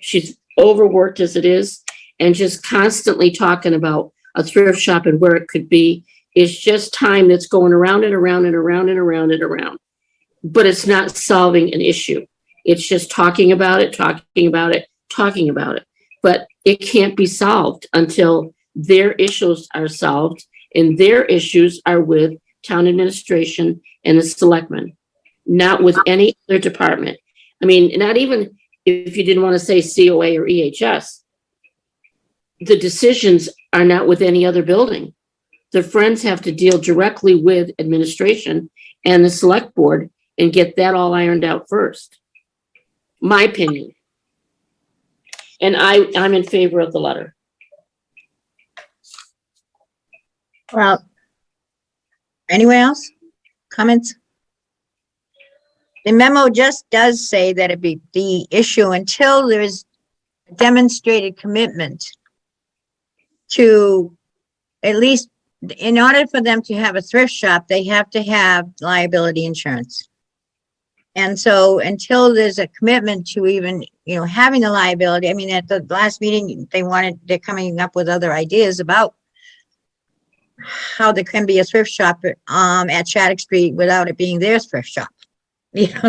She's overworked as it is, and just constantly talking about a thrift shop and where it could be is just time that's going around and around and around and around and around. But it's not solving an issue. It's just talking about it, talking about it, talking about it. But it can't be solved until their issues are solved, and their issues are with town administration and the selectmen, not with any other department. I mean, not even if you didn't want to say COA or EHS, the decisions are not with any other building. The Friends have to deal directly with administration and the select board and get that all ironed out first. My opinion. And I'm in favor of the letter. Well, anyone else? Comments? The memo just does say that it be the issue until there's demonstrated commitment to, at least in order for them to have a thrift shop, they have to have liability insurance. And so until there's a commitment to even, having the liability, I mean, at the last meeting, they're coming up with other ideas about how there can be a thrift shop at Shattuck Street without it being their thrift shop.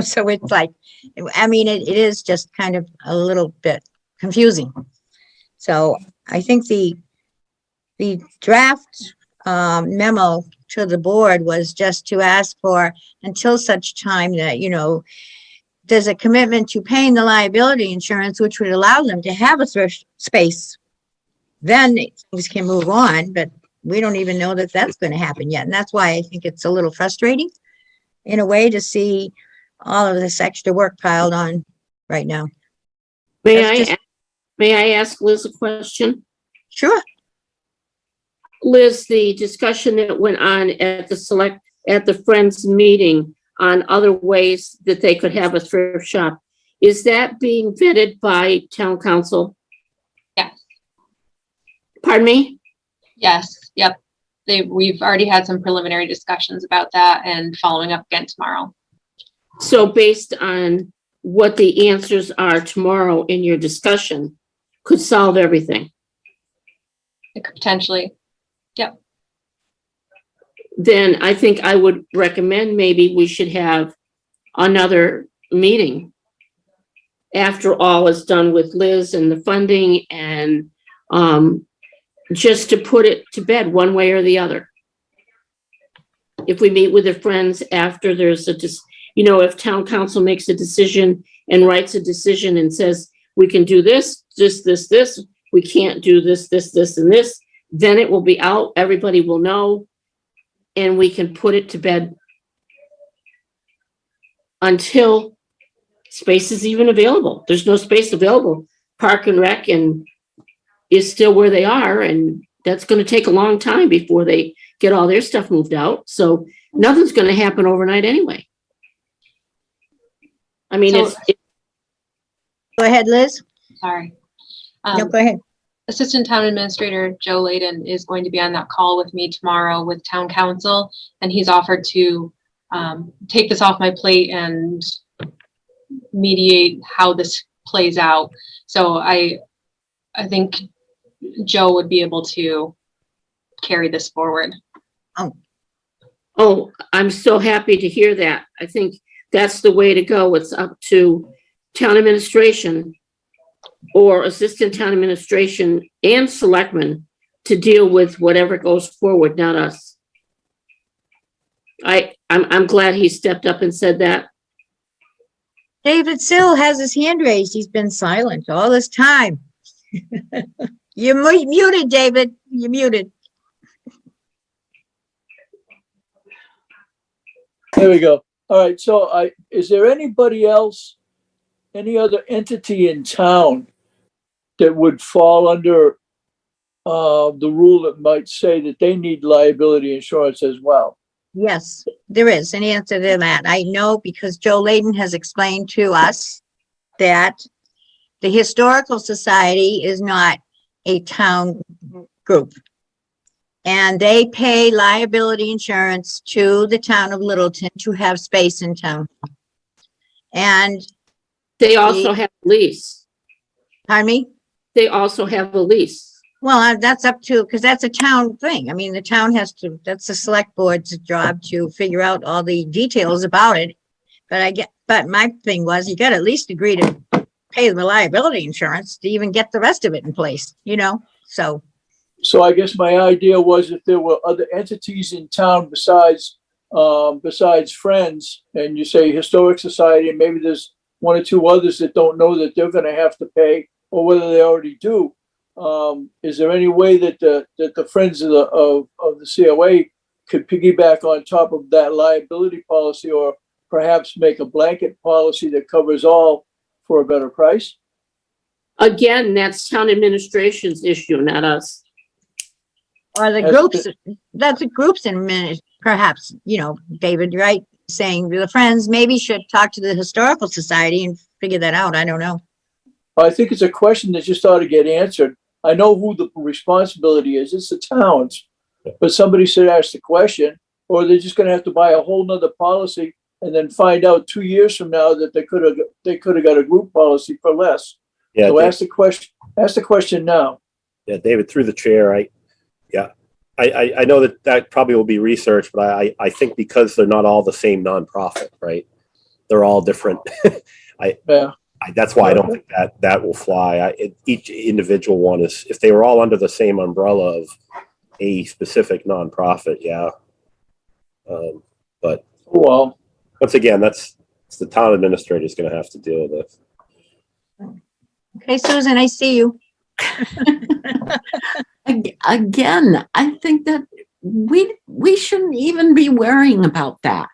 So it's like, I mean, it is just kind of a little bit confusing. So I think the draft memo to the board was just to ask for, until such time that, there's a commitment to paying the liability insurance, which would allow them to have a thrift space. Then things can move on, but we don't even know that that's going to happen yet. And that's why I think it's a little frustrating in a way to see all of this extra work piled on right now. May I ask Liz a question? Sure. Liz, the discussion that went on at the Friends meeting on other ways that they could have a thrift shop, is that being vetted by town council? Yes. Pardon me? Yes. Yep. we've already had some preliminary discussions about that and following up again tomorrow. So based on what the answers are tomorrow in your discussion, could solve everything. It could potentially, Then I think I would recommend maybe we should have another meeting after all is done with Liz and the funding and just to put it to bed one way or the other. If we meet with the friends after there's if town council makes a decision and writes a decision and says, we can do this, this, we can't do this, and this, then it will be out, everybody will know, and we can put it to bed until space is even available. There's no space available. Park and Rec is still where they are, and that's going to take a long time before they get all their stuff moved out. So nothing's going to happen overnight anyway. I mean, So- Go ahead, Liz. sorry. No, go ahead. Assistant Town Administrator Joe Layden is going to be on that call with me tomorrow with Town Council, and he's offered to take this off my plate and mediate how this plays out. So I think Joe would be able to carry this forward. Oh, I'm so happy to hear that. I think that's the way to go. It's up to town administration or assistant town administration and selectmen to deal with whatever goes forward, not us. I'm glad he stepped up and said that. David Sill has his hand raised. He's been silent all this time. You're muted, David. You're muted. There we go. All right, so is there anybody else, any other entity in town that would fall under the rule that might say that they need liability insurance as well? Yes, there is an answer to that. I know because Joe Layden has explained to us that the Historical Society is not a town group. And they pay liability insurance to the town of Littleton to have space in town. And, They also have a lease. pardon me? They also have a lease. Well, that's up to, because that's a town thing. I mean, the town has to, that's the select board's job to figure out all the details about it. But my thing was, you got to at least agree to pay the liability insurance to even get the rest of it in place, so. So I guess my idea was if there were other entities in town besides Friends, and you say Historic Society, and maybe there's one or two others that don't know that they're gonna have to pay, or whether they already do. Is there any way that the Friends of the COA could piggyback on top of that liability policy, or perhaps make a blanket policy that covers all for a better price? Again, that's town administration's issue, not us. Or the As groups, that's a groups in minutes, perhaps, David, right? Saying the Friends maybe should talk to the Historical Society and figure that out. I don't know. I think it's a question that just ought to get answered. I know who the responsibility is. It's the towns. But somebody should ask the question, or they're just gonna have to buy a whole nother policy and then find out 2 years from now that they could have got a group policy for less. Yeah, So ask the question now. yeah, David, through the chair, I know that probably will be researched, but I think because they're not all the same nonprofit, right? They're all different. Yeah. That's why I don't think that will fly. Each individual one is, if they were all under the same umbrella of a specific nonprofit, yeah. But Well, once again, it's the town administrator is going to have to deal with this. Okay, Susan, I see you. Again, I think that we shouldn't even be worrying about that.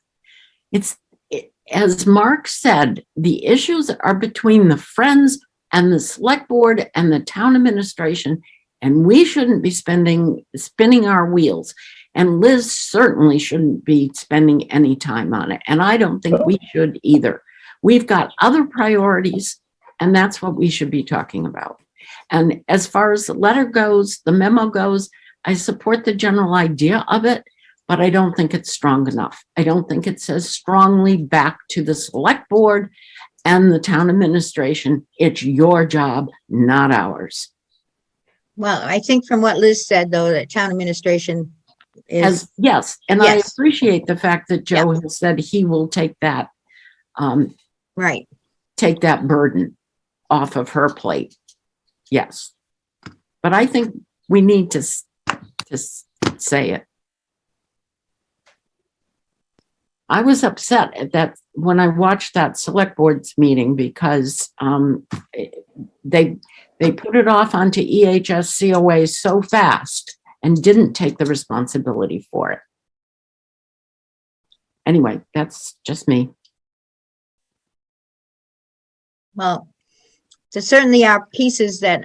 As Mark said, the issues are between the Friends and the select board and the town administration, and we shouldn't be spinning our wheels. And Liz certainly shouldn't be spending any time on it. And I don't think we should either. We've got other priorities, and that's what we should be talking about. And as far as the letter goes, the memo goes, I support the general idea of it, but I don't think it's strong enough. I don't think it says strongly back to the select board and the town administration, it's your job, not ours. Well, I think from what Liz said, though, that town administration is, Yes, and I Yes. appreciate the fact that Joe has said he will take that, right. take that burden off of her plate. Yes. But I think we need to say it. I was upset at that when I watched that select board's meeting because they put it off onto EHS COA so fast and didn't take the responsibility for it. Anyway, that's just me. Well, there certainly are pieces that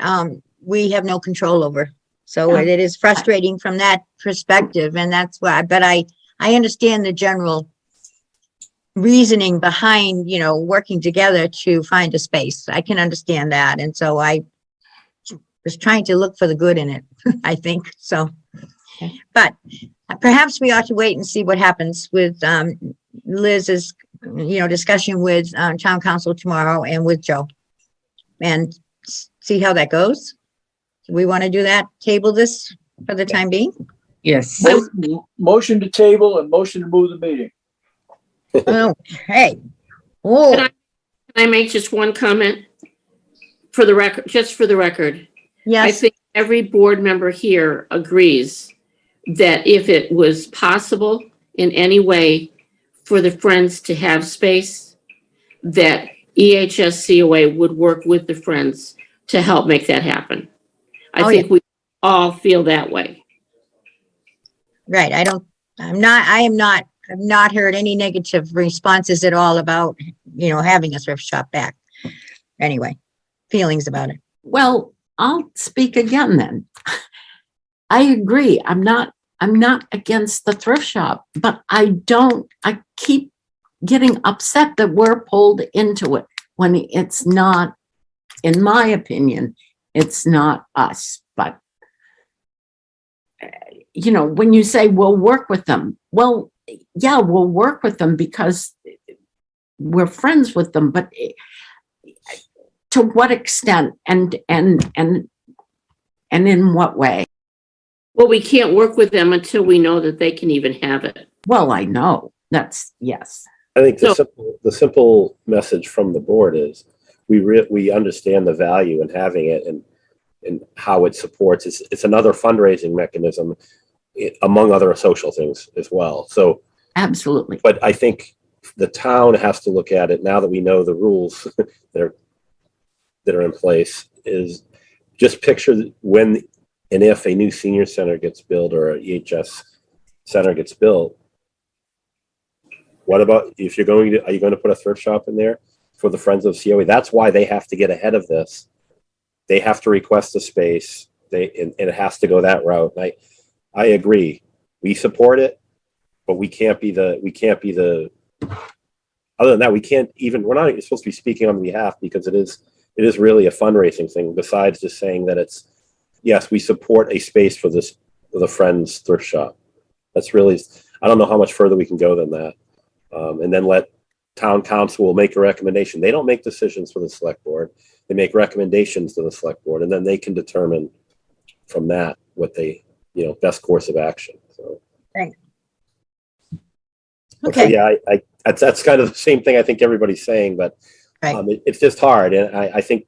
we have no control over. So Yeah. it is frustrating from that perspective, and that's why, but I understand the general reasoning behind, you know, working together to find a space. I can understand that. And so I was trying to look for the good in it, I think, so. Okay. But perhaps we ought to wait and see what happens with Liz's, you know, discussion with town council tomorrow and with Joe. And see how that goes. Do we want to do that? Table this for the time being? Yes. Motion to table and motion to move the meeting. Okay. Can Oh, Can I make just one comment? For the record, just for the record. I yes, think every board member here agrees that if it was possible in any way for the Friends to have space, that EHS COA would work with the Friends to help make that happen. I Oh, think we all feel that way. right. I've not heard any negative responses at all about, you know, having a thrift shop back. Anyway, feelings about it. Well, I'll speak again then. I agree. I'm not against the thrift shop, but I keep getting upset that we're pulled into it when it's not, in my opinion, it's not us, but you know, when you say we'll work with them, well, yeah, we'll work with them because we're friends with them, but to what extent and in what way? Well, we can't work with them until we know that they can even have it. Well, I know that's, yes. I think the simple message from the board is we understand the value in having it and how it supports. It's another fundraising mechanism among other social things as well. So Absolutely. but I think the town has to look at it now that we know the rules that are in place, is just picture when and if a new senior center gets built or a EHS center gets built. What about if are you going to put a thrift shop in there for the Friends of COA? That's why they have to get ahead of this. They have to request a space. And it has to go that route. I agree. We support it, but we can't be the other than that, we're not supposed to be speaking on behalf because it is really a fundraising thing besides just saying that it's, yes, we support a space for the Friends thrift shop. That's really, I don't know how much further we can go than that. And then let town council will make a recommendation. They don't make decisions for the select board. They make recommendations to the select board, and then they can determine from that what they, best course of action. So. Right. Okay. Okay. So yeah, that's kind of the same thing I think everybody's saying, but Right. It's just hard. And I think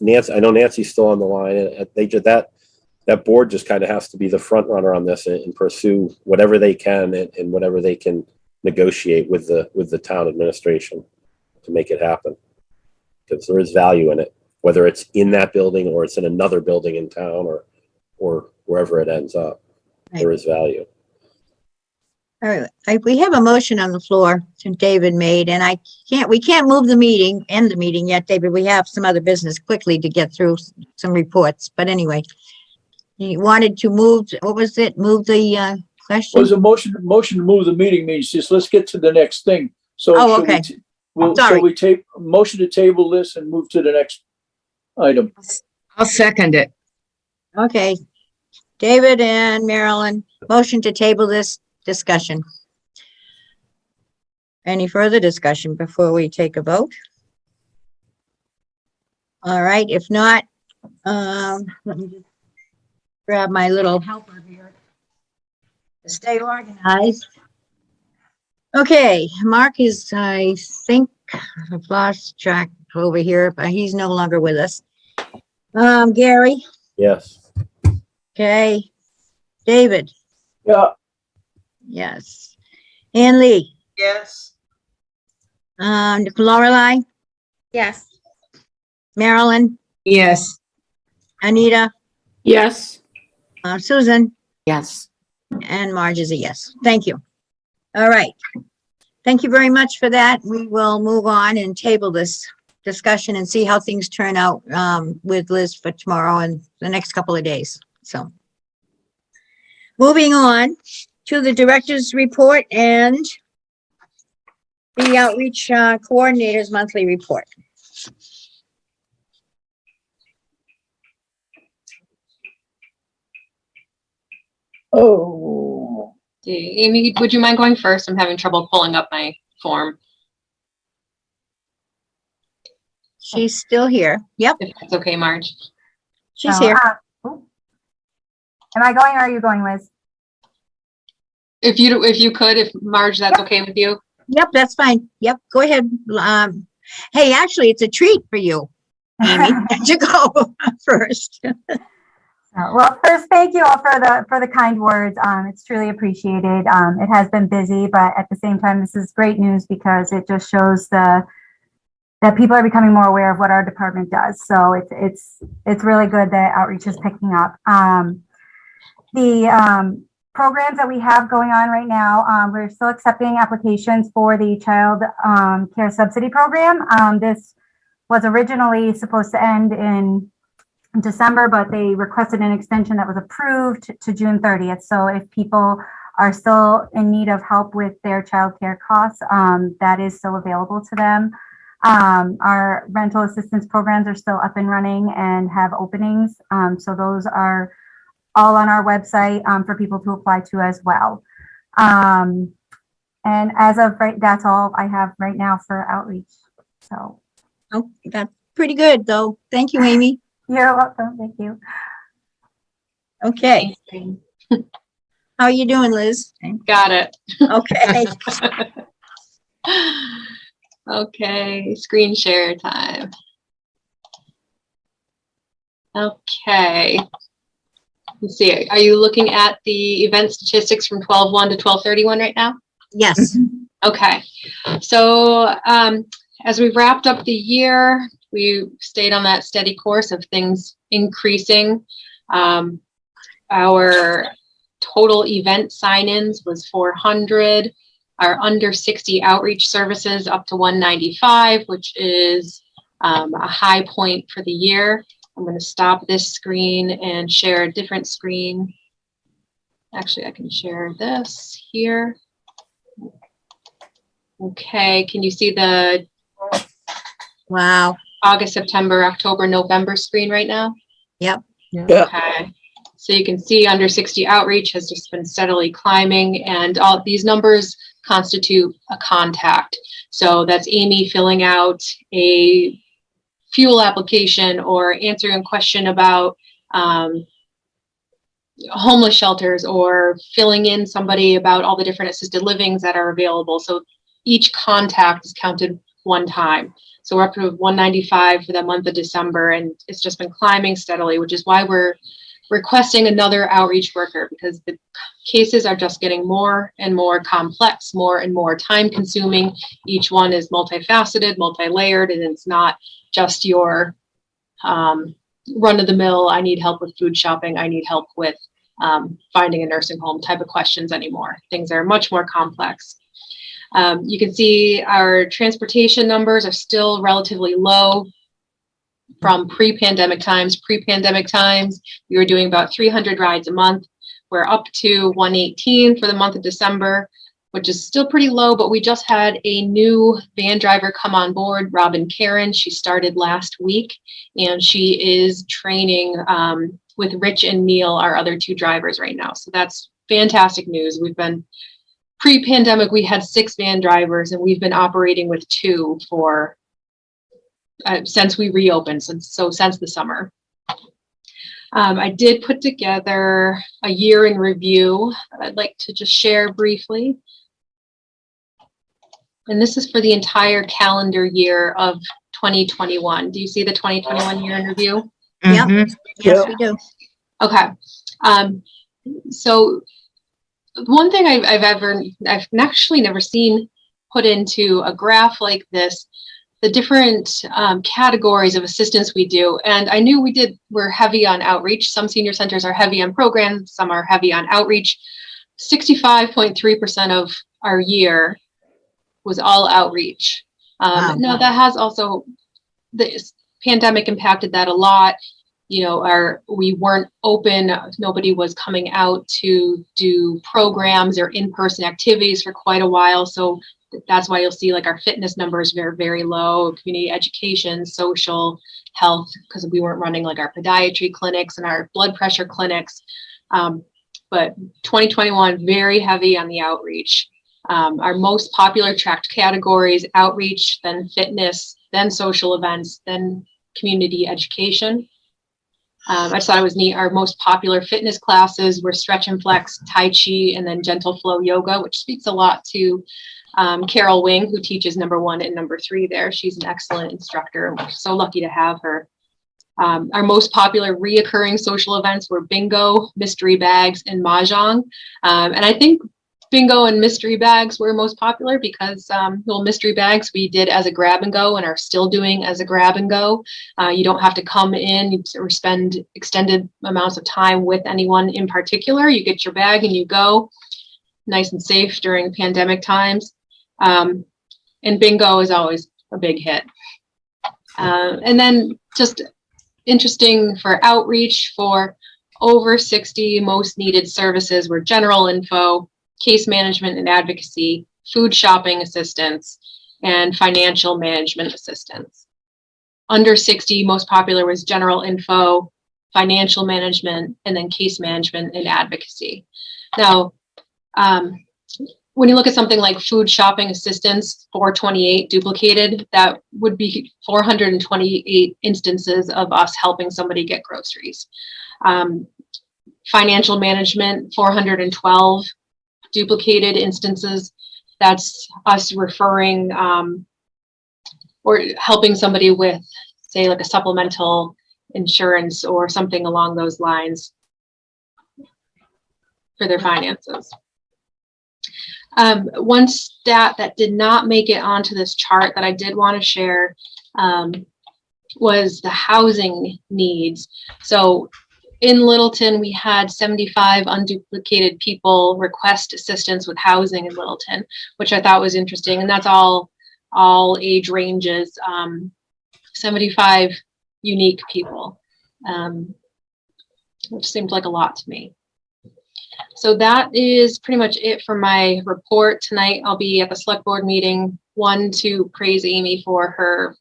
I know Nancy's still on the line, and that board just kind of has to be the front runner on this and pursue whatever they can and whatever they can negotiate with the town administration to make it happen. Because there is value in it, whether it's in that building or it's in another building in town or wherever it ends up, Right. there is value. All right, we have a motion on the floor that David made, and we can't end the meeting yet, David. We have some other business quickly to get through some reports, but anyway. You wanted to move, what was it? Move the question? Was a motion to move the meeting means just let's get to the next thing. So Oh, should we okay. so we take motion to table this and move to the next item. I'll second it. Okay. David and Marilyn, motion to table this discussion. Any further discussion before we take a vote? All right, if not, let me just grab my little helper here to stay organized. Okay, Mark is, I think, I've lost track over here, but he's no longer with us. Gary, Yes. okay, David, Yeah. yes, Ann Lee, Yes. Lorelei, Yes. Marilyn, Yes. Anita, Yes. Susan, Yes. and Marge is a yes. Thank you. All right. Thank you very much for that. We will move on and table this discussion and see how things turn out with Liz for tomorrow and the next couple of days. So moving on to the director's report and the outreach coordinator's monthly report. Oh, Amy, would you mind going first? I'm having trouble pulling up my form, She's still here. Yep, if that's okay, Marge. she's here. Am I going or are you going, Liz? If you could, if Marge, that's okay with you? Yep, that's fine. Yep, go ahead. Hey, actually, it's a treat for you, Amy, to go first. Well, first, thank you all for the kind words. It's truly appreciated. It has been busy, but at the same time, this is great news because it just shows that people are becoming more aware of what our department does. So it's really good that outreach is picking up. The programs that we have going on right now, we're still accepting applications for the child care subsidy program. This was originally supposed to end in December, but they requested an extension that was approved to June 30th. So if people are still in need of help with their child care costs, that is still available to them. Our rental assistance programs are still up and running and have openings. So those are all on our website for people to apply to as well. And as of right, that's all I have right now for outreach. So. Oh, that's pretty good, though. Thank you, Amy. You're welcome. Thank you. Okay. How are you doing, Liz? Got it. Okay. Okay, screen share time. Okay. Let's see, are you looking at the event statistics from 12/1 to 12/31 right now? Yes. Okay, so as we've wrapped up the year, we stayed on that steady course of things increasing. Our total event sign-ins was 400. Our under 60 outreach services up to 195, which is a high point for the year. I'm going to stop this screen and share a different screen. Actually, I can share this here. Okay, can you see the Wow. August, September, October, November screen right now? Yep. yeah. Okay, so you can see under 60 outreach has just been steadily climbing, and all these numbers constitute a contact. So that's Amy filling out a fuel application or answering a question about homeless shelters or filling in somebody about all the different assisted livings that are available. So each contact is counted one time. So we're up to 195 for the month of December, and it's just been climbing steadily, which is why we're requesting another outreach worker, because the cases are just getting more and more complex, more and more time consuming. Each one is multifaceted, multi-layered, and it's not just your run of the mill, I need help with food shopping, I need help with finding a nursing home type of questions anymore. Things are much more complex. You can see our transportation numbers are still relatively low from pre-pandemic times. Pre-pandemic times, we were doing about 300 rides a month. We're up to 118 for the month of December. which is still pretty low, but we just had a new van driver come on board, Robin Karen. She started last week, and she is training with Rich and Neil, our other two drivers right now. So that's fantastic news. We've been pre-pandemic, we had 6 van drivers, and we've been operating with 2 for since we reopened, since the summer. I did put together a year in review that I'd like to just share briefly. And this is for the entire calendar year of 2021. Do you see the 2021 year in review? Yep. Mhm. Yes, we do. Okay. So one thing I've actually never seen put into a graph like this, the different categories of assistance we do. And I knew we're heavy on outreach. Some senior centers are heavy on programs, some are heavy on outreach. 65.3% of our year was all outreach. Wow. Now that has also, the pandemic impacted that a lot. You know, we weren't open, nobody was coming out to do programs or in-person activities for quite a while. So that's why you'll see like our fitness numbers very, very low, community education, social, health, because we weren't running like our podiatry clinics and our blood pressure clinics. But 2021, very heavy on the outreach. Our most popular tracked categories, outreach, then fitness, then social events, then community education. I just thought it was neat. Our most popular fitness classes were stretch and flex, Tai Chi, and then gentle flow yoga, which speaks a lot to Carol Wing, who teaches number 1 and number 3 there. She's an excellent instructor, and we're so lucky to have her. Our most popular reoccurring social events were bingo, mystery bags, and mahjong. And I think bingo and mystery bags were most popular because, well, mystery bags we did as a grab and go and are still doing as a grab and go. You don't have to come in or spend extended amounts of time with anyone in particular. You get your bag and you go, nice and safe during pandemic times. And bingo is always a big hit. And then just interesting for outreach, for over 60 most needed services were general info, case management and advocacy, food shopping assistance, and financial management assistance. Under 60, most popular was general info, financial management, and then case management and advocacy. Now, when you look at something like food shopping assistance, 428 duplicated, that would be 428 instances of us helping somebody get groceries. Financial management, 412 duplicated instances. That's us referring or helping somebody with, say, like a supplemental insurance or something along those lines for their finances. One stat that did not make it onto this chart that I did want to share was the housing needs. So in Littleton, we had 75 unduplicated people request assistance with housing in Littleton, which I thought was interesting. And that's all age ranges, 75 unique people, which seemed like a lot to me. So that is pretty much it for my report tonight. I'll be at the select board meeting, to praise Amy for her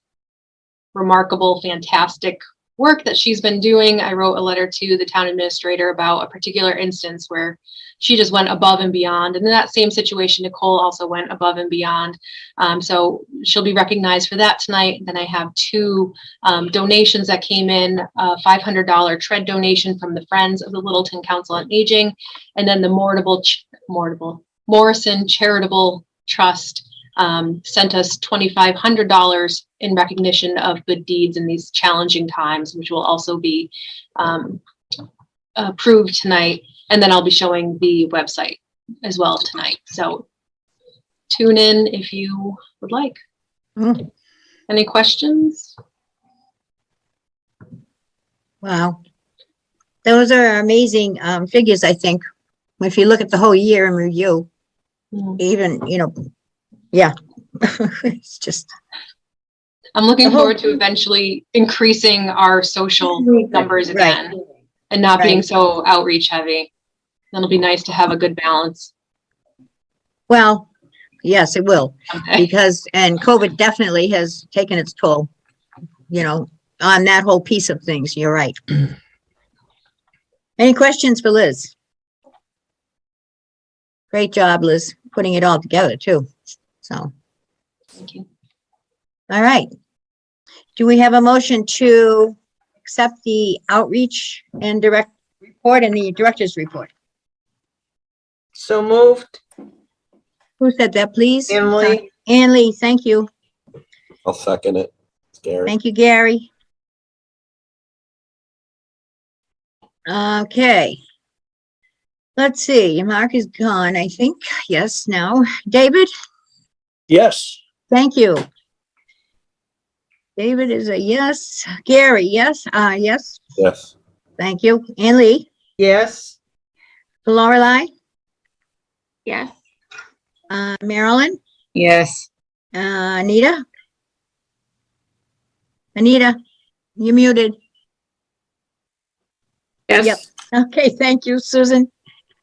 remarkable, fantastic work that she's been doing. I wrote a letter to the town administrator about a particular instance where she just went above and beyond. And in that same situation, Nicole also went above and beyond. So she'll be recognized for that tonight. Then I have 2 donations that came in, a $500 tread donation from the Friends of the Littleton Council on Aging, and then the Morrison Charitable Trust sent us $2,500 in recognition of good deeds in these challenging times, which will also be approved tonight. And then I'll be showing the website as well tonight. So tune in if you would like. Any questions? Wow. Those are amazing figures, I think. If you look at the whole year in review, even, yeah, it's just. I'm looking forward to eventually increasing our social numbers again and not being so outreach heavy. It'll be nice to have a good balance. Well, yes, it will, Okay. because, and COVID definitely has taken its toll, you know, on that whole piece of things. You're right. Any questions for Liz? Great job, Liz, putting it all together too. So, Thank you. all right. Do we have a motion to accept the outreach and direct report and the director's report? So moved. Who said that, please? Emily. Ann Lee, thank you. I'll second it. It's Gary. Thank you, Gary. Okay. Let's see, Mark is gone, I think. Yes, now. David, Yes. thank you. David is a yes. Gary, yes. Yes, Yes. thank you. Ann Lee, Yes. Lorelei, Yes. Marilyn, Yes. Anita. Anita, you're muted. Yep. Yes, Okay, thank you, Susan.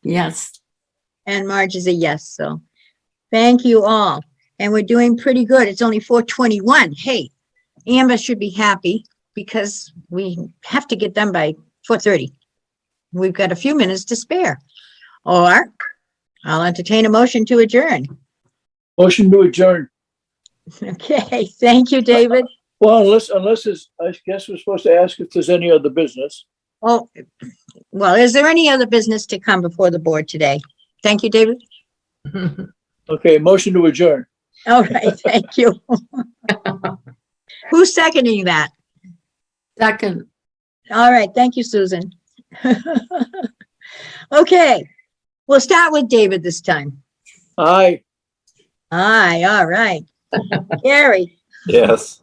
Yes. And Marge is a yes, so thank you all. And we're doing pretty good. It's only 4:21. Hey, Amber should be happy because we have to get done by 4:30. We've got a few minutes to spare. Or I'll entertain a motion to adjourn. Motion to adjourn. Okay, thank you, David. Well, unless it's, I guess we're supposed to ask if there's any other business. Oh, well, is there any other business to come before the board today? Thank you, David. Okay, motion to adjourn. All right, thank you. Who's seconding that? Second. All right, thank you, Susan. Okay, we'll start with David this time. Aye. Aye, all right. Gary, Yes.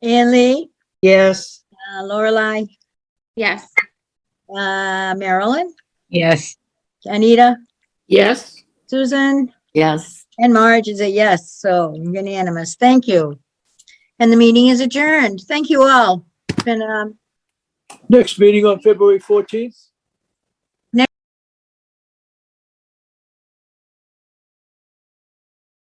Ann Lee, Yes. Lorelei, Yes. Marilyn, Yes. Anita, yes. Susan, Yes. and Marge is a yes, so unanimous. Thank you. And the meeting is adjourned. Thank you all. It's been, Next meeting on February 14th.